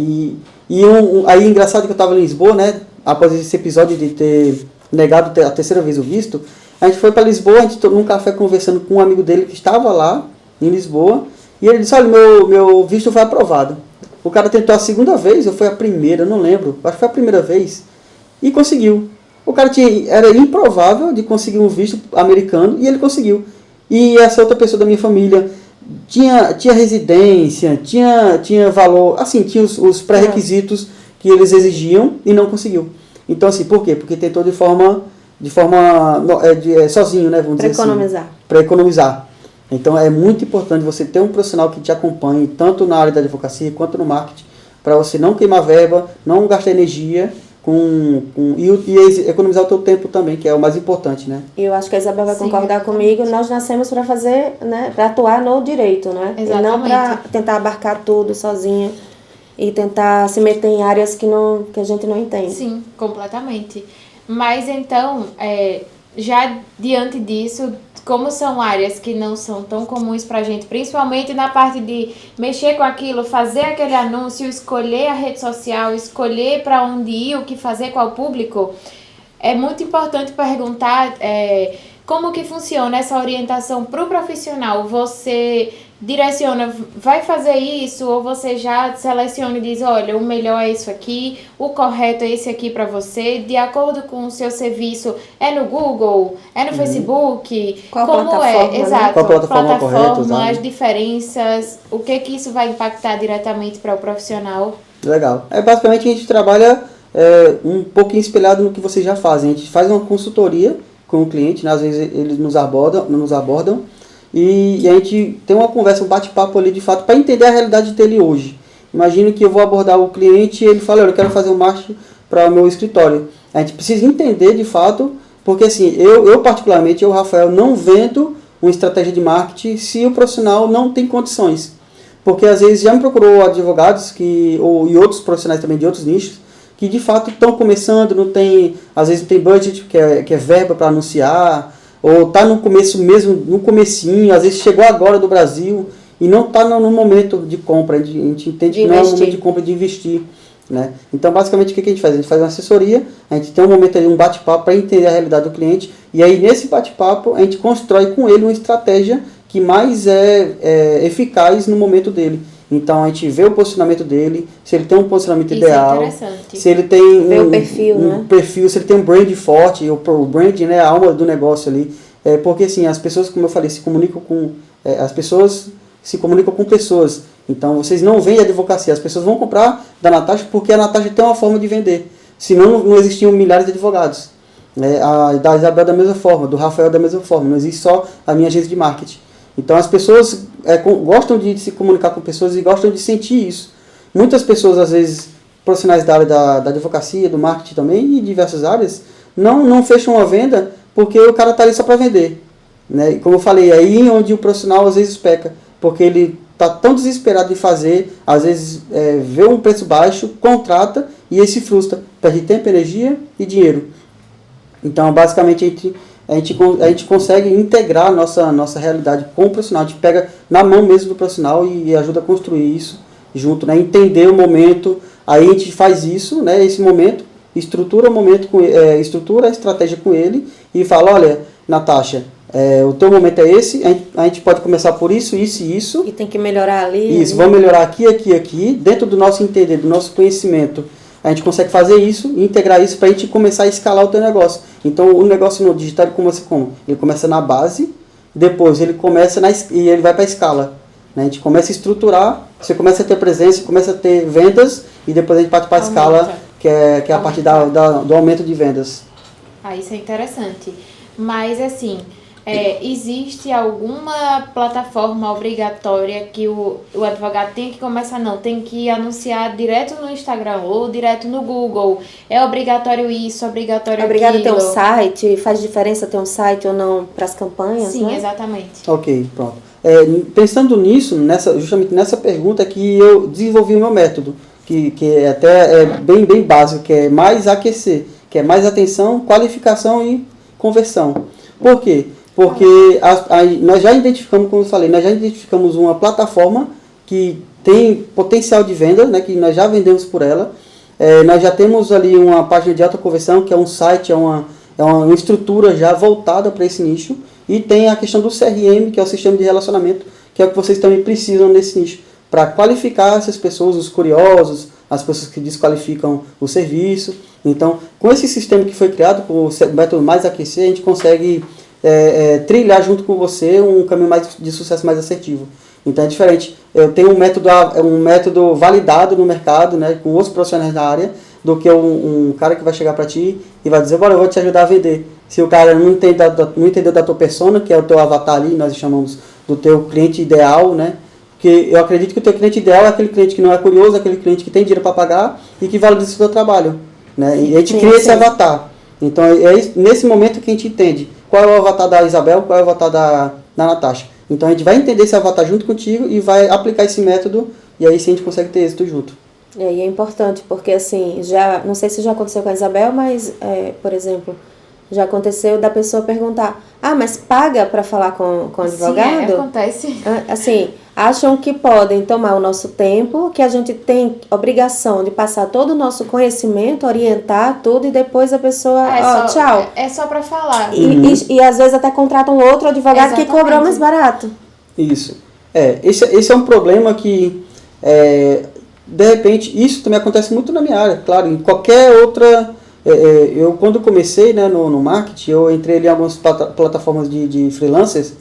Aí engraçado que eu estava em Lisboa, né? Após esse episódio de ter negado a 3ª vez o visto, a gente foi para Lisboa, a gente tomou um café conversando com um amigo dele que estava lá em Lisboa, e ele disse, olha, meu visto foi aprovado. O cara tentou a 2ª vez, ou foi a primeira, não lembro, acho que foi a primeira vez, e conseguiu. O cara era improvável de conseguir um visto americano, e ele conseguiu. E essa outra pessoa da minha família tinha residência, tinha valor, assim, tinha os pré-requisitos que eles exigiam e não conseguiu. Então, assim, por quê? Porque tentou de forma sozinho, né, vamos dizer assim. Para economizar. Então é muito importante você ter um profissional que te acompanhe, tanto na área da advocacia quanto no marketing, para você não queimar verba, não gastar energia e economizar o teu tempo também, que é o mais importante, né? E eu acho que a Isabel vai concordar comigo, nós nascemos para fazer, né, para atuar no direito, né? Exatamente. E não para tentar abarcar tudo sozinha e tentar se meter em áreas que a gente não entende. Sim, completamente. Mas então, já diante disso, como são áreas que não são tão comuns pra gente, principalmente na parte de mexer com aquilo, fazer aquele anúncio, escolher a rede social, escolher para onde ir, o que fazer, qual público, é muito importante perguntar como que funciona essa orientação pro profissional. Você direciona, vai fazer isso, ou você já seleciona e diz, olha, o melhor é isso aqui, o correto é esse aqui para você, de acordo com o seu serviço, é no Google, é no Facebook, qual como plataforma, né? Exato, qual plataforma correta, as diferenças, o que isso vai impactar diretamente para o profissional. Legal. Basicamente a gente trabalha um pouquinho espelhado no que vocês já fazem. A gente faz uma consultoria com o cliente, né? Às vezes eles nos abordam e a gente tem uma conversa, um bate-papo ali de fato para entender a realidade dele hoje. Imagine que eu vou abordar o cliente e ele fala, olha, eu quero fazer um marketing para o meu escritório. A gente precisa entender de fato, porque assim, eu particularmente, Rafael, não vendo uma estratégia de marketing se o profissional não tem condições. porque às vezes já me procurou advogados e outros profissionais também de outros nichos, que de fato estão começando, às vezes não tem budget, que é verba para anunciar, ou está no começo mesmo, no comecinho, às vezes chegou agora do Brasil e não está no momento de compra, a gente entende que não é o momento de compra, de investir. Né? Então, basicamente, o que a gente faz? A gente faz uma assessoria, a gente tem um momento ali, um bate-papo para entender a realidade do cliente, e aí nesse bate-papo a gente constrói com ele uma estratégia que mais é eficaz no momento dele. Então a gente vê o posicionamento dele, se ele tem um posicionamento ideal, se ele tem o perfil, né? Perfil, se ele tem um brand forte, o brand, né, a alma do negócio ali. Porque assim, as pessoas, como eu falei, se comunicam com as pessoas se comunicam com pessoas. Então vocês não vendem advocacia, as pessoas vão comprar da Natasha porque a Natasha tem uma forma de vender. Senão não existiam milhares de advogados. Da Isabel da mesma forma, do Rafael da mesma forma, não existe só a minha agência de marketing. Então as pessoas gostam de se comunicar com pessoas e gostam de sentir isso. Muitas pessoas, às vezes, profissionais da área da advocacia, do marketing também, e diversas áreas, não fecham uma venda porque o cara está ali só para vender. Né? E como eu falei, é aí onde o profissional às vezes peca, porque ele está tão desesperado de fazer, às vezes vê um preço baixo, contrata e ele se frustra, perde tempo, energia e dinheiro. Então, basicamente, a gente consegue integrar a nossa realidade com o profissional. A gente pega na mão mesmo do profissional e ajuda a construir isso junto, né? Entender o momento. Aí a gente faz isso, né? Esse momento, estrutura o momento, estrutura a estratégia com ele e fala, olha, Natasha, o teu momento é esse, a gente pode começar por isso, isso e isso. E tem que melhorar ali. Isso, vamos melhorar aqui, aqui, aqui. Dentro do nosso entender, do nosso conhecimento, a gente consegue fazer isso, integrar isso para a gente começar a escalar o teu negócio. Então, o negócio no digital, ele começa como? Ele começa na base, depois ele começa e ele vai para a escala. Né? A gente começa a estruturar, você começa a ter presença, começa a ter vendas, e depois a gente parte para a escala, que é a parte do aumento de vendas. Isso é interessante. Mas, assim, existe alguma plataforma obrigatória que o advogado tem que começar? Não, tem que anunciar direto no Instagram ou direto no Google. É obrigatório isso, obrigatório aquilo. Obrigado ter um site? Faz diferença ter um site ou não para as campanhas? Sim, né? Exatamente. Ok, pronto. Pensando nisso, justamente nessa pergunta que eu desenvolvi o meu método, que até bem básico, que é mais aquecer, que é mais atenção, qualificação e conversão. Por quê? Porque nós já identificamos, como eu falei, uma plataforma que tem potencial de venda, né, que nós já vendemos por ela. Nós já temos ali uma página de alta conversão, que é um site, é uma estrutura já voltada para esse nicho. E tem a questão do CRM, que é o sistema de relacionamento, que é o que vocês também precisam nesse nicho, para qualificar essas pessoas, os curiosos, as pessoas que desqualificam o serviço. Então, com esse sistema que foi criado, com o método mais aquecer, a gente consegue trilhar junto com você um caminho de sucesso mais assertivo. Então é diferente. Eu tenho um método validado no mercado, né, com outros profissionais da área, do que um cara que vai chegar para ti e vai dizer, bora, eu vou te ajudar a vender. Se o cara não entendeu da tua persona, que é o teu avatar ali, nós chamamos do teu cliente ideal, né? Porque eu acredito que o teu cliente ideal é aquele cliente que não é curioso, aquele cliente que tem dinheiro para pagar e que valoriza o seu trabalho. Né? E a gente cria esse avatar. Então nesse momento que a gente entende qual é o avatar da Isabel, qual é o avatar da Natasha. Então a gente vai entender esse avatar junto contigo e vai aplicar esse método e aí sim a gente consegue ter êxito junto. E é importante, porque assim, não sei se já aconteceu com a Isabel, mas, por exemplo, já aconteceu da pessoa perguntar, mas paga para falar com o advogado? Sim, acontece. Assim, acham que podem tomar o nosso tempo, que a gente tem obrigação de passar todo o nosso conhecimento, orientar tudo e depois a pessoa, tchau. É só para falar. E às vezes até contratam outro advogado que cobrou mais barato. Isso. Esse é um problema que, de repente, isso também acontece muito na minha área, claro, em qualquer outra... eu quando comecei, né, no marketing, eu entrei ali em algumas plataformas de freelancers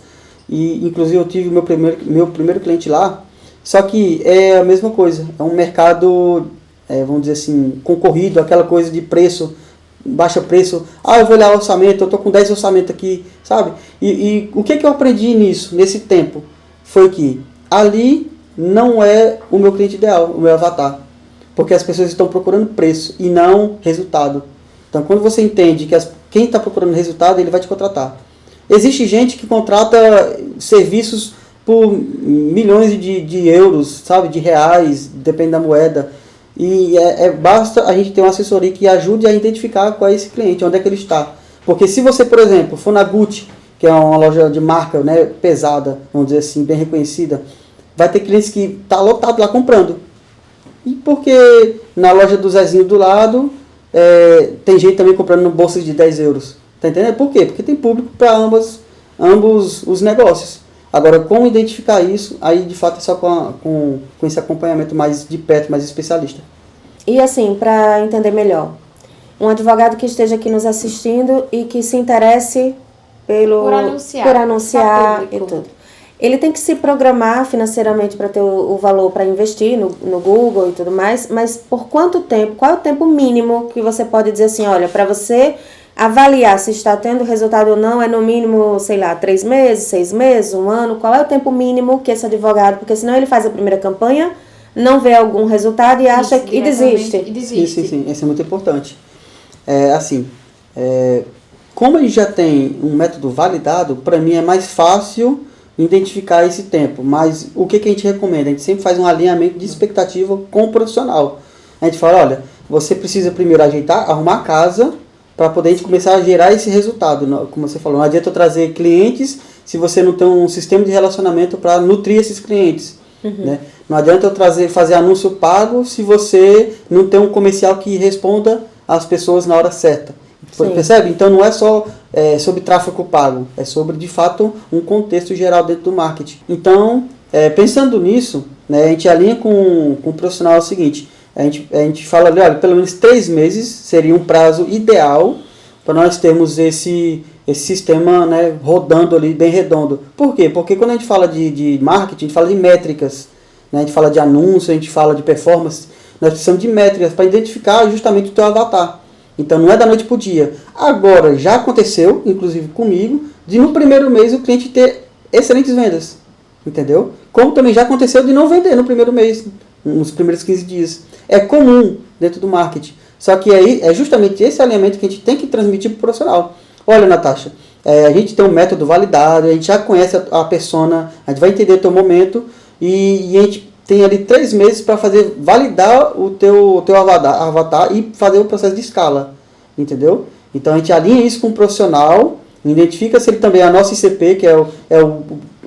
e inclusive eu tive meu primeiro cliente lá, só que é a mesma coisa, é um mercado, vamos dizer assim, concorrido, aquela coisa de preço, baixa preço, eu vou olhar o orçamento, eu estou com 10 orçamentos aqui, sabe? E o que eu aprendi nesse tempo, foi que ali não é o meu cliente ideal, o meu avatar. Porque as pessoas estão procurando preço e não resultado. Então, quando você entende que quem está procurando resultado, ele vai te contratar. Existe gente que contrata serviços por milhões de euros, sabe, de reais, depende da moeda. E basta a gente ter uma assessoria que ajude a identificar qual é esse cliente, onde é que ele está. Porque se você, por exemplo, for na Gucci, que é uma loja de marca, né, pesada, vamos dizer assim, bem reconhecida, vai ter clientes que tá lotado lá comprando. E porque na loja do Zezinho do lado, tem gente também comprando bolsas de 10 euros. Tá entendendo? Por quê? Porque tem público para ambos os negócios. Agora, como identificar isso, aí de fato é só com esse acompanhamento mais de perto, mais especialista. E assim, para entender melhor, um advogado que esteja aqui nos assistindo e que se interesse por anunciar e tudo. Ele tem que se programar financeiramente para ter o valor para investir no Google e tudo mais, mas por quanto tempo, qual é o tempo mínimo que você pode dizer assim, olha, para você avaliar se está tendo resultado ou não, é no mínimo, sei lá, 3 meses, 6 meses, 1 ano, qual é o tempo mínimo que esse advogado, porque senão ele faz a primeira campanha, não vê algum resultado e desiste. Sim, isso é muito importante. Como a gente já tem um método validado, para mim é mais fácil identificar esse tempo, mas o que a gente recomenda? A gente sempre faz um alinhamento de expectativa com o profissional. A gente fala, olha, você precisa primeiro arrumar a casa, para poder a gente começar a gerar esse resultado. Como você falou, não adianta eu trazer clientes se você não tem um sistema de relacionamento para nutrir esses clientes. Né? Não adianta eu fazer anúncio pago se você não tem um comercial que responda às pessoas na hora certa. Sim. Percebe? Então não é só sobre tráfego pago, é sobre, de fato, um contexto geral dentro do marketing. Então, pensando nisso, né, a gente alinha com o profissional o seguinte, a gente fala, olha, pelo menos 3 meses seria um prazo ideal para nós termos esse sistema, né, rodando ali, bem redondo. Por quê? Porque quando a gente fala de marketing, a gente fala de métricas, né, a gente fala de anúncio, a gente fala de performance, nós precisamos de métricas para identificar justamente o teu avatar. Então não é da noite para o dia. Agora, já aconteceu, inclusive comigo, de no primeiro mês o cliente ter excelentes vendas. Entendeu? Como também já aconteceu de não vender no primeiro mês, nos primeiros 15 dias. É comum dentro do marketing. Só que aí é justamente esse alinhamento que a gente tem que transmitir para o profissional. Olha, Natasha, a gente tem um método validado, a gente já conhece a persona, a gente vai entender o teu momento e a gente tem ali 3 meses para validar o teu avatar e fazer o processo de escala. Entendeu? Então a gente alinha isso com o profissional, identifica se ele também é a nossa ICP, que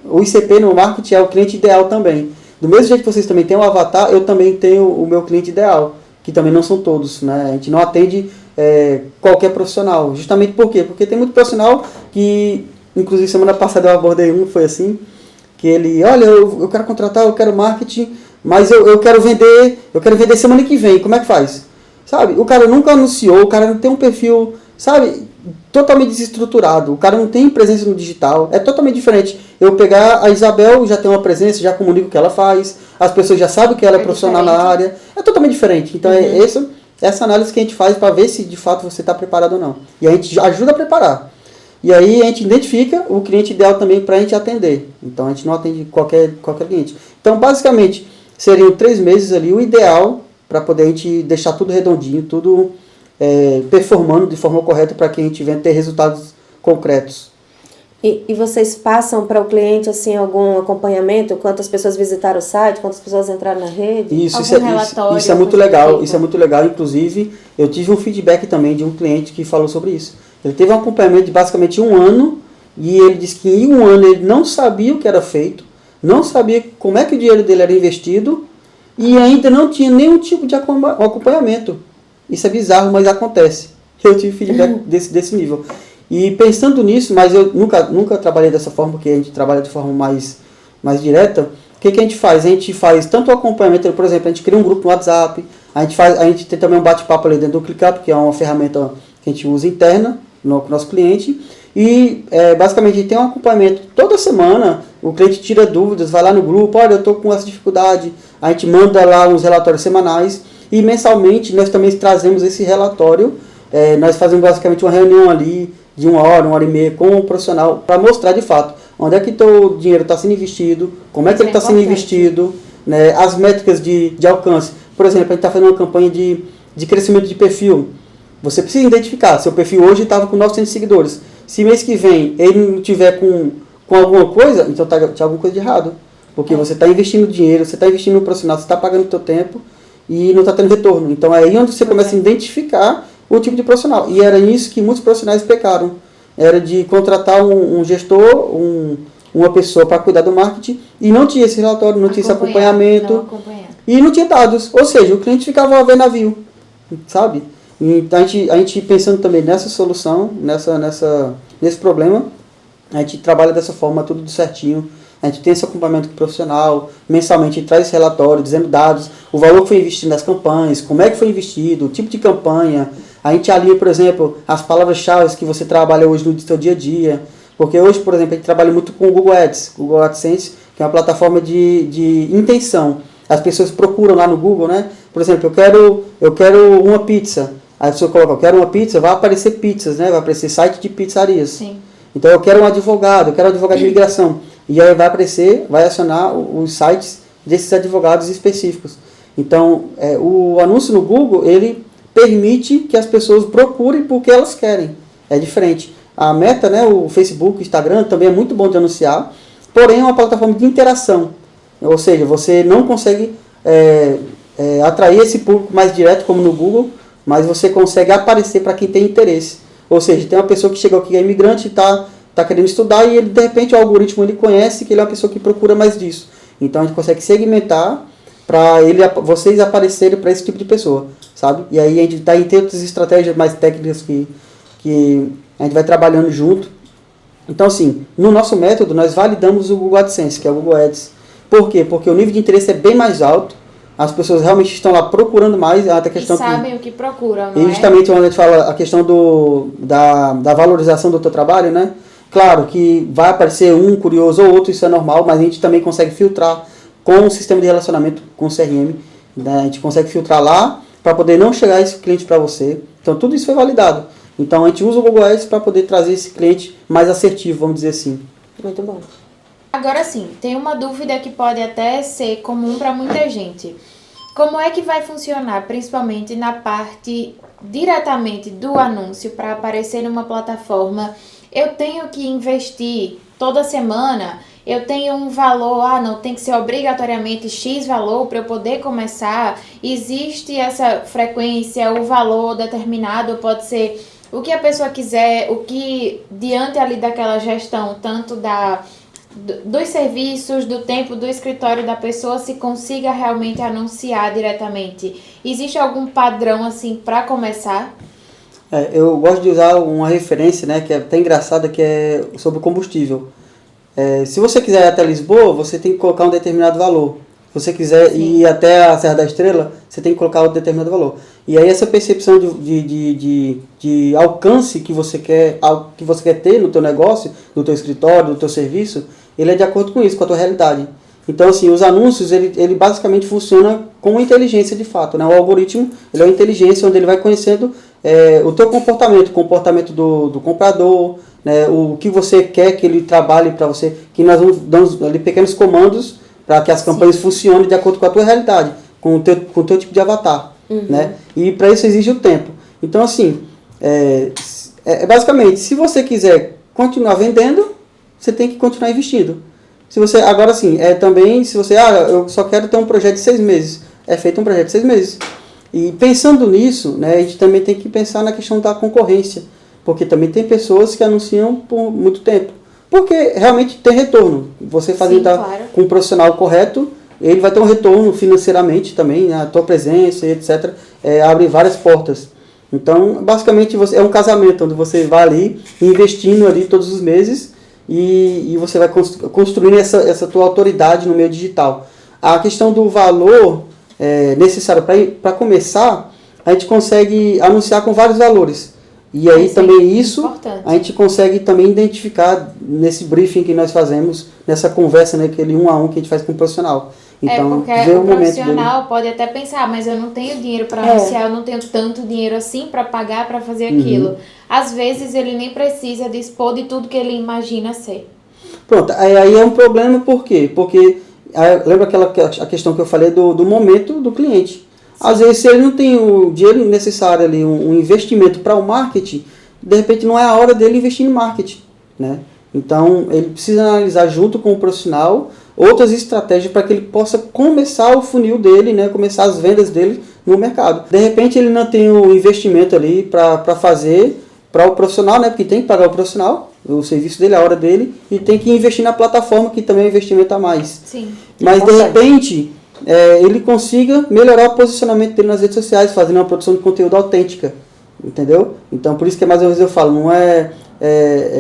o ICP no marketing é o cliente ideal também. Do mesmo jeito que vocês também têm o avatar, eu também tenho o meu cliente ideal, que também não são todos, né? A gente não atende qualquer profissional. Justamente por quê? Porque tem muito profissional que, inclusive semana passada eu abordei foi assim, que ele, olha, eu quero contratar, eu quero marketing, mas eu quero vender semana que vem, como é que faz? Sabe? O cara nunca anunciou, o cara não tem um perfil, sabe, totalmente desestruturado, o cara não tem presença no digital, é totalmente diferente. Eu pegar a Isabel, já tem uma presença, já comunico o que ela faz, as pessoas já sabem que ela é profissional na área, é totalmente diferente. Então é essa análise que a gente faz para ver se de fato você está preparado ou não. E a gente ajuda a preparar. E aí a gente identifica o cliente ideal também para a gente atender. Então a gente não atende qualquer cliente. Então basicamente seriam 3 meses ali o ideal para poder a gente deixar tudo redondinho, tudo performando de forma correta para que a gente venha ter resultados concretos. E vocês passam para o cliente assim algum acompanhamento? Quantas pessoas visitaram o site? Quantas pessoas entraram na rede? Isso é muito legal. Isso é muito legal. Inclusive, eu tive um feedback também de um cliente que falou sobre isso. Ele teve um acompanhamento de basicamente 1 ano e ele disse que em 1 ano ele não sabia o que era feito, não sabia como é que o dinheiro dele era investido e ainda não tinha nenhum tipo de acompanhamento. Isso é bizarro, mas acontece. Eu tive feedback desse nível. E pensando nisso, mas eu nunca trabalhei dessa forma, porque a gente trabalha de forma mais direta. O que a gente faz? A gente faz tanto o acompanhamento, por exemplo, a gente cria um grupo no WhatsApp, a gente tem também um bate-papo ali dentro do ClickUp, que é uma ferramenta que a gente usa interna no nosso cliente. E basicamente a gente tem um acompanhamento toda semana, o cliente tira dúvidas, vai lá no grupo, olha, eu estou com essa dificuldade, a gente manda lá uns relatórios semanais e mensalmente nós também trazemos esse relatório, nós fazemos basicamente uma reunião ali de 1 hora, 1 hora e meia com o profissional para mostrar de fato onde é que o dinheiro está sendo investido, como é que ele está sendo investido, né, as métricas de alcance. Por exemplo, a gente está fazendo uma campanha de crescimento de perfil. Você precisa identificar, seu perfil hoje estava com 900 seguidores. Se mês que vem ele não tiver com com alguma coisa, então tinha alguma coisa de errado. Porque você está investindo dinheiro, você está investindo no profissional, você está pagando o seu tempo e não está tendo retorno. Então é aí onde você começa a identificar o tipo de profissional. E era isso que muitos profissionais pecaram. Era de contratar um gestor, uma pessoa para cuidar do marketing e não tinha esse relatório, não tinha esse acompanhamento e não tinha dados. Ou seja, o cliente ficava a ver navio, sabe? E a gente pensando também nessa solução, nesse problema, a gente trabalha dessa forma, tudo certinho. A gente tem esse acompanhamento profissional, mensalmente a gente traz esse relatório, dizendo dados, o valor que foi investido nas campanhas, como é que foi investido, o tipo de campanha. A gente alia, por exemplo, as palavras-chave que você trabalha hoje no seu dia a dia. Porque hoje, por exemplo, a gente trabalha muito com o Google Ads, Google AdSense, que é uma plataforma de intenção. As pessoas procuram lá no Google, né? Por exemplo, eu quero uma pizza. Aí a pessoa coloca, eu quero uma pizza, vai aparecer pizzas, né? Vai aparecer site de pizzarias. Sim. Então eu quero um advogado, eu quero um advogado de imigração. E aí vai acionar os sites desses advogados específicos. Então, o anúncio no Google, ele permite que as pessoas procurem porque elas querem. É diferente. A Meta, né, o Facebook, o Instagram, também é muito bom de anunciar, porém é uma plataforma de interação. Ou seja, você não consegue atrair esse público mais direto como no Google, mas você consegue aparecer para quem tem interesse. Ou seja, tem uma pessoa que chegou aqui, é imigrante, está querendo estudar e ele, de repente o algoritmo ele conhece que ele é uma pessoa que procura mais disso. Então a gente consegue segmentar para vocês aparecerem para esse tipo de pessoa, sabe? E aí a gente tem outras estratégias mais técnicas que a gente vai trabalhando junto. Então assim, no nosso método nós validamos o Google AdSense, que é o Google Ads. Por quê? Porque o nível de interesse é bem mais alto, as pessoas realmente estão lá procurando mais. Até a questão sabem o que procuram, não é? Justamente onde a gente fala a questão da valorização do teu trabalho, né? Claro que vai aparecer um curioso ou outro, isso é normal, mas a gente também consegue filtrar com o sistema de relacionamento com o CRM. Né? A gente consegue filtrar lá para poder não chegar esse cliente para você. Então tudo isso foi validado. Então a gente usa o Google Ads para poder trazer esse cliente mais assertivo, vamos dizer assim. Muito bom. Agora sim, tem uma dúvida que pode até ser comum para muita gente. Como é que vai funcionar, principalmente na parte diretamente do anúncio para aparecer numa plataforma? Eu tenho que investir toda semana, eu tenho um valor, não, tem que ser obrigatoriamente X valor para eu poder começar. Existe essa frequência, o valor determinado, pode ser o que a pessoa quiser, o que diante ali daquela gestão, tanto dos serviços, do tempo, do escritório da pessoa, se consiga realmente anunciar diretamente. Existe algum padrão assim para começar? Eu gosto de usar uma referência, né, que é até engraçada, que é sobre o combustível. Se você quiser ir até Lisboa, você tem que colocar um determinado valor. Se você quiser ir até a Serra da Estrela, você tem que colocar outro determinado valor. E aí essa percepção de alcance que você quer ter no teu negócio, no teu escritório, no teu serviço, ele é de acordo com isso, com a tua realidade. Então, assim, os anúncios, ele basicamente funciona com inteligência de fato, né? O algoritmo, ele é uma inteligência onde ele vai conhecendo o teu comportamento, o comportamento do comprador, né? O que você quer que ele trabalhe para você, que nós damos ali pequenos comandos para que as campanhas funcionem de acordo com a tua realidade, com o teu tipo de avatar, né? E para isso exige o tempo. Então, assim, basicamente, se você quiser continuar vendendo, você tem que continuar investindo. Se você, agora sim, também, se você, eu só quero ter um projeto de 6 meses, é feito um projeto de 6 meses. E pensando nisso, né, a gente também tem que pensar na questão da concorrência, porque também tem pessoas que anunciam por muito tempo, porque realmente tem retorno. Você fazendo claro, com um profissional correto, ele vai ter um retorno financeiramente também, né, a tua presença, etc., abre várias portas. Então, basicamente, é um casamento, onde você vai ali, investindo ali todos os meses, e você vai construindo essa tua autoridade no meio digital. A questão do valor necessário para começar, a gente consegue anunciar com vários valores. E aí também isso importante. A gente consegue também identificar nesse briefing que nós fazemos, nessa conversa, né, aquele 1 a 1 que a gente faz com o profissional. Então, porque o profissional pode até pensar, mas eu não tenho dinheiro para anunciar, eu não tenho tanto dinheiro assim para pagar para fazer aquilo. Às vezes ele nem precisa dispor de tudo que ele imagina ser. Pronto, aí é um problema, por quê? Porque lembra a questão que eu falei do momento do cliente. Às vezes, se ele não tem o dinheiro necessário ali, um investimento para o marketing, de repente não é a hora dele investir em marketing, né? Então, ele precisa analisar junto com o profissional outras estratégias para que ele possa começar o funil dele, né, começar as vendas dele no mercado. De repente, ele não tem o investimento ali para fazer para o profissional, né, porque tem que pagar o profissional, o serviço dele, a hora dele, e tem que investir na plataforma, que também é um investimento a mais. Sim. Mas, de repente, ele consiga melhorar o posicionamento dele nas redes sociais, fazendo uma produção de conteúdo autêntica, entendeu? Então, por isso que mais uma vez eu falo, não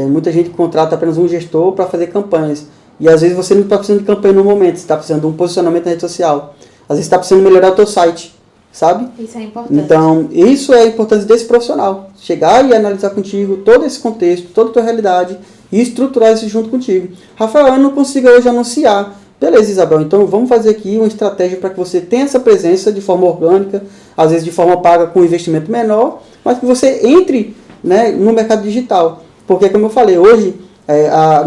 muita gente contrata apenas um gestor para fazer campanhas. E às vezes você não está precisando de campanha no momento, você está precisando de um posicionamento na rede social. Às vezes você está precisando melhorar o teu site, sabe? Isso é importante. Então, isso é a importância desse profissional. Chegar e analisar contigo todo esse contexto, toda a tua realidade e estruturar isso junto contigo. Rafael, eu não consigo hoje anunciar. Beleza, Isabel, então vamos fazer aqui uma estratégia para que você tenha essa presença de forma orgânica, às vezes de forma paga com investimento menor, mas que você entre, né, no mercado digital. Porque, como eu falei, hoje,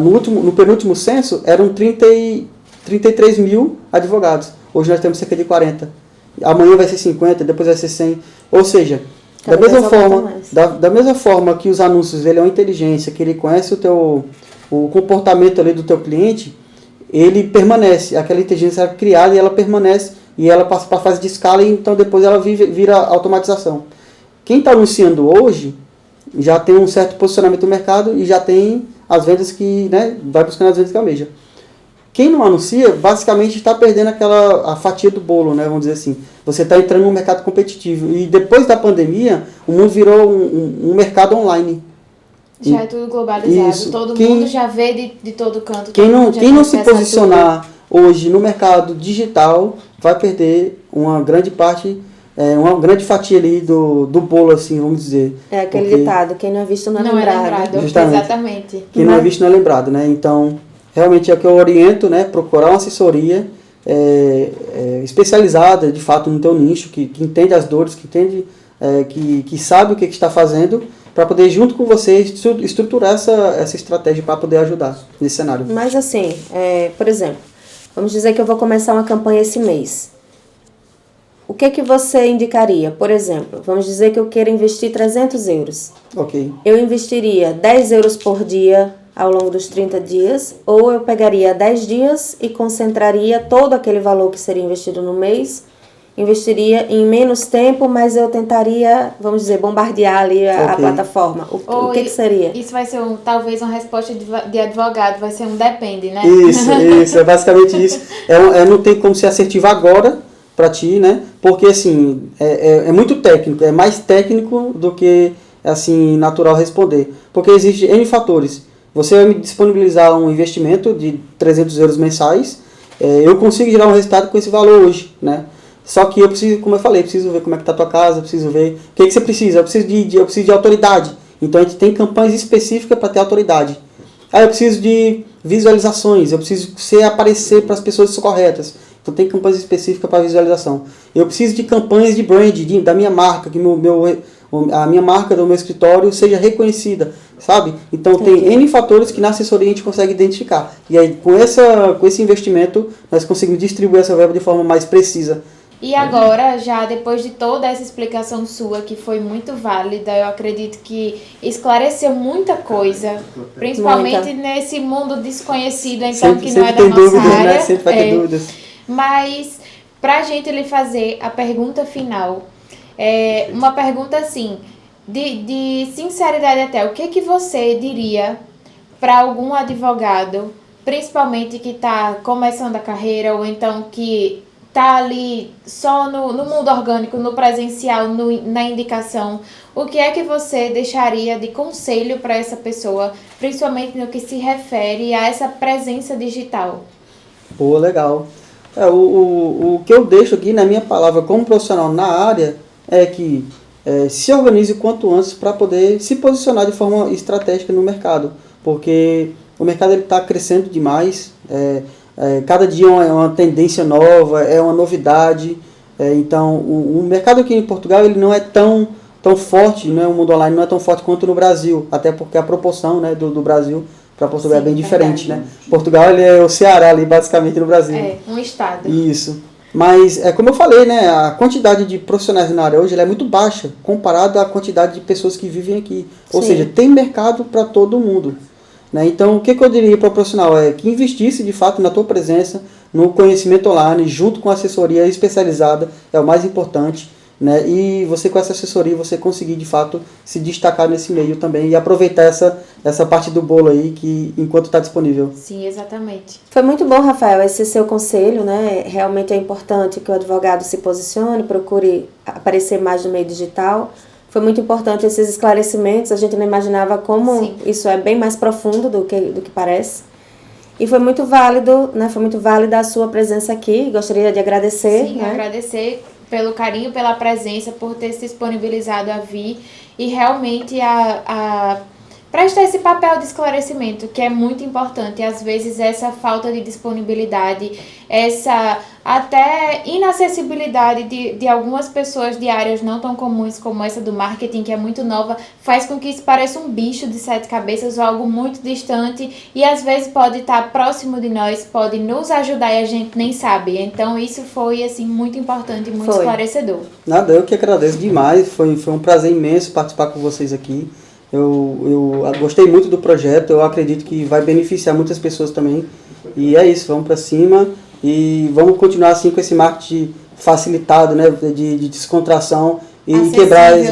no penúltimo censo, eram 33 mil advogados. Hoje nós temos cerca de 40. Amanhã vai ser 50, depois vai ser 100. Ou seja, da mesma forma que os anúncios, ele é uma inteligência, que ele conhece o comportamento ali do teu cliente, ele permanece. Aquela inteligência é criada e ela permanece, e ela passa para a fase de escala, e então depois ela vira automatização. Quem está anunciando hoje já tem um certo posicionamento no mercado e já tem as vendas que, né, vai buscando as vendas que almeja. Quem não anuncia, basicamente está perdendo a fatia do bolo, né, vamos dizer assim. Você está entrando num mercado competitivo. E depois da pandemia, o mundo virou um mercado online. Já é tudo globalizado. Isso. Todo mundo já vê de todo canto. Quem não se posicionar hoje no mercado digital vai perder uma grande parte, uma grande fatia ali do bolo, assim, vamos dizer. É aquele ditado, quem não é visto não é lembrado. Justamente. Exatamente. Quem não é visto não é lembrado, né? Então, realmente é o que eu oriento, né? Procurar uma assessoria especializada, de fato, no teu nicho, que entende as dores, que entende, que sabe o que está fazendo, para poder, junto com você, estruturar essa estratégia para poder ajudar nesse cenário. Mas assim, por exemplo, vamos dizer que eu vou começar uma campanha esse mês. O que você indicaria? Por exemplo, vamos dizer que eu queira investir 300 euros. Ok. Eu investiria 10 euros por dia ao longo dos 30 dias, ou eu pegaria 10 dias e concentraria todo aquele valor que seria investido no mês, investiria em menos tempo, mas eu tentaria, vamos dizer, bombardear ali a plataforma. O que seria? Isso vai ser talvez uma resposta de advogado, vai ser um depende, né? Isso, é basicamente isso. Não tem como ser assertivo agora para ti, né? Porque, assim, é muito técnico, é mais técnico do que, assim, natural responder. Porque existe N fatores. Você vai me disponibilizar um investimento de 300 euros mensais, eu consigo gerar um resultado com esse valor hoje, né? Só que eu preciso, como eu falei, preciso ver como é que está a tua casa, preciso ver o que você precisa. Eu preciso de autoridade. Então a gente tem campanhas específicas para ter autoridade. Eu preciso de visualizações, eu preciso aparecer para as pessoas corretas. Então tem campanhas específicas para visualização. Eu preciso de campanhas de brand, da minha marca, que a minha marca do meu escritório seja reconhecida, sabe? Então tem N fatores que na assessoria a gente consegue identificar. E aí com esse investimento nós conseguimos distribuir essa verba de forma mais precisa. E agora, já depois de toda essa explicação sua, que foi muito válida, eu acredito que esclareceu muita coisa, principalmente nesse mundo desconhecido, então, que não é da nossa dúvidas, área. Né? Sempre vai ter dúvidas. Mas, pra gente lhe fazer a pergunta final, uma pergunta assim, de sinceridade até, o que você diria para algum advogado, principalmente que está começando a carreira, ou então que está ali só no mundo orgânico, no presencial, na indicação, o que é que você deixaria de conselho para essa pessoa, principalmente no que se refere a essa presença digital? Pô, legal. O que eu deixo aqui na minha palavra como profissional na área é que se organize o quanto antes para poder se posicionar de forma estratégica no mercado, porque o mercado está crescendo demais, cada dia é uma tendência nova, é uma novidade. Então, o mercado aqui em Portugal ele não é tão forte, né? O mundo online não é tão forte quanto no Brasil, até porque a proporção, né, do Brasil para Portugal é bem diferente. Né? Portugal ele é o Ceará ali, basicamente, no Brasil. Um estado. Isso. Mas, como eu falei, né, a quantidade de profissionais na área hoje ela é muito baixa, comparado à quantidade de pessoas que vivem aqui. Ou seja, tem mercado para todo mundo. né? Então, o que eu diria para o profissional é que investisse, de fato, na tua presença, no conhecimento online, junto com a assessoria especializada, é o mais importante, né? E você, com essa assessoria, você conseguir, de fato, se destacar nesse meio também e aproveitar essa parte do bolo aí, que enquanto está disponível. Sim, exatamente. Foi muito bom, Rafael, esse seu conselho, né? Realmente é importante que o advogado se posicione, procure aparecer mais no meio digital. Foi muito importante esses esclarecimentos, a gente não imaginava como Sim. isso é bem mais profundo do que parece. E foi muito válido, né? Foi muito válida a sua presença aqui. Gostaria de agradecer. Sim, né? agradecer pelo carinho, pela presença, por ter se disponibilizado a vir e realmente a prestar esse papel de esclarecimento, que é muito importante. Às vezes essa falta de disponibilidade, essa até inacessibilidade de algumas pessoas de áreas não tão comuns como essa do marketing, que é muito nova, faz com que isso pareça um bicho de 7 cabeças ou algo muito distante e às vezes pode estar próximo de nós, pode nos ajudar e a gente nem sabe. Então isso foi assim muito importante e muito esclarecedor. Nada, eu que agradeço demais, foi um prazer imenso participar com vocês aqui. Eu gostei muito do projeto, eu acredito que vai beneficiar muitas pessoas também. E é isso, vamos para cima e vamos continuar assim com esse marketing facilitado, né, de descontração e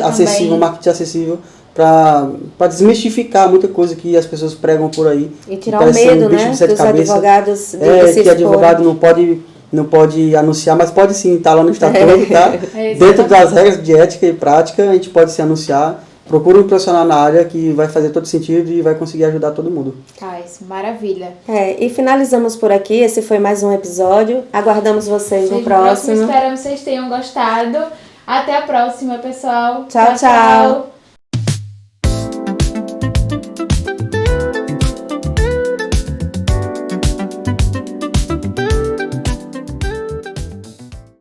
acessível, marketing acessível, para desmistificar muita coisa que as pessoas pregam por aí. E tirar o medo, né, dos advogados que advogado não pode anunciar, mas pode sim, tá lá no estatuto, tá? Dentro das regras de ética e prática, a gente pode se anunciar. Procura um profissional na área que vai fazer todo sentido e vai conseguir ajudar todo mundo. Isso, maravilha. E finalizamos por aqui. Esse foi mais um episódio. Aguardamos vocês no próximo. Esperamos que vocês tenham gostado. Até a próxima, pessoal. Tchau, tchau.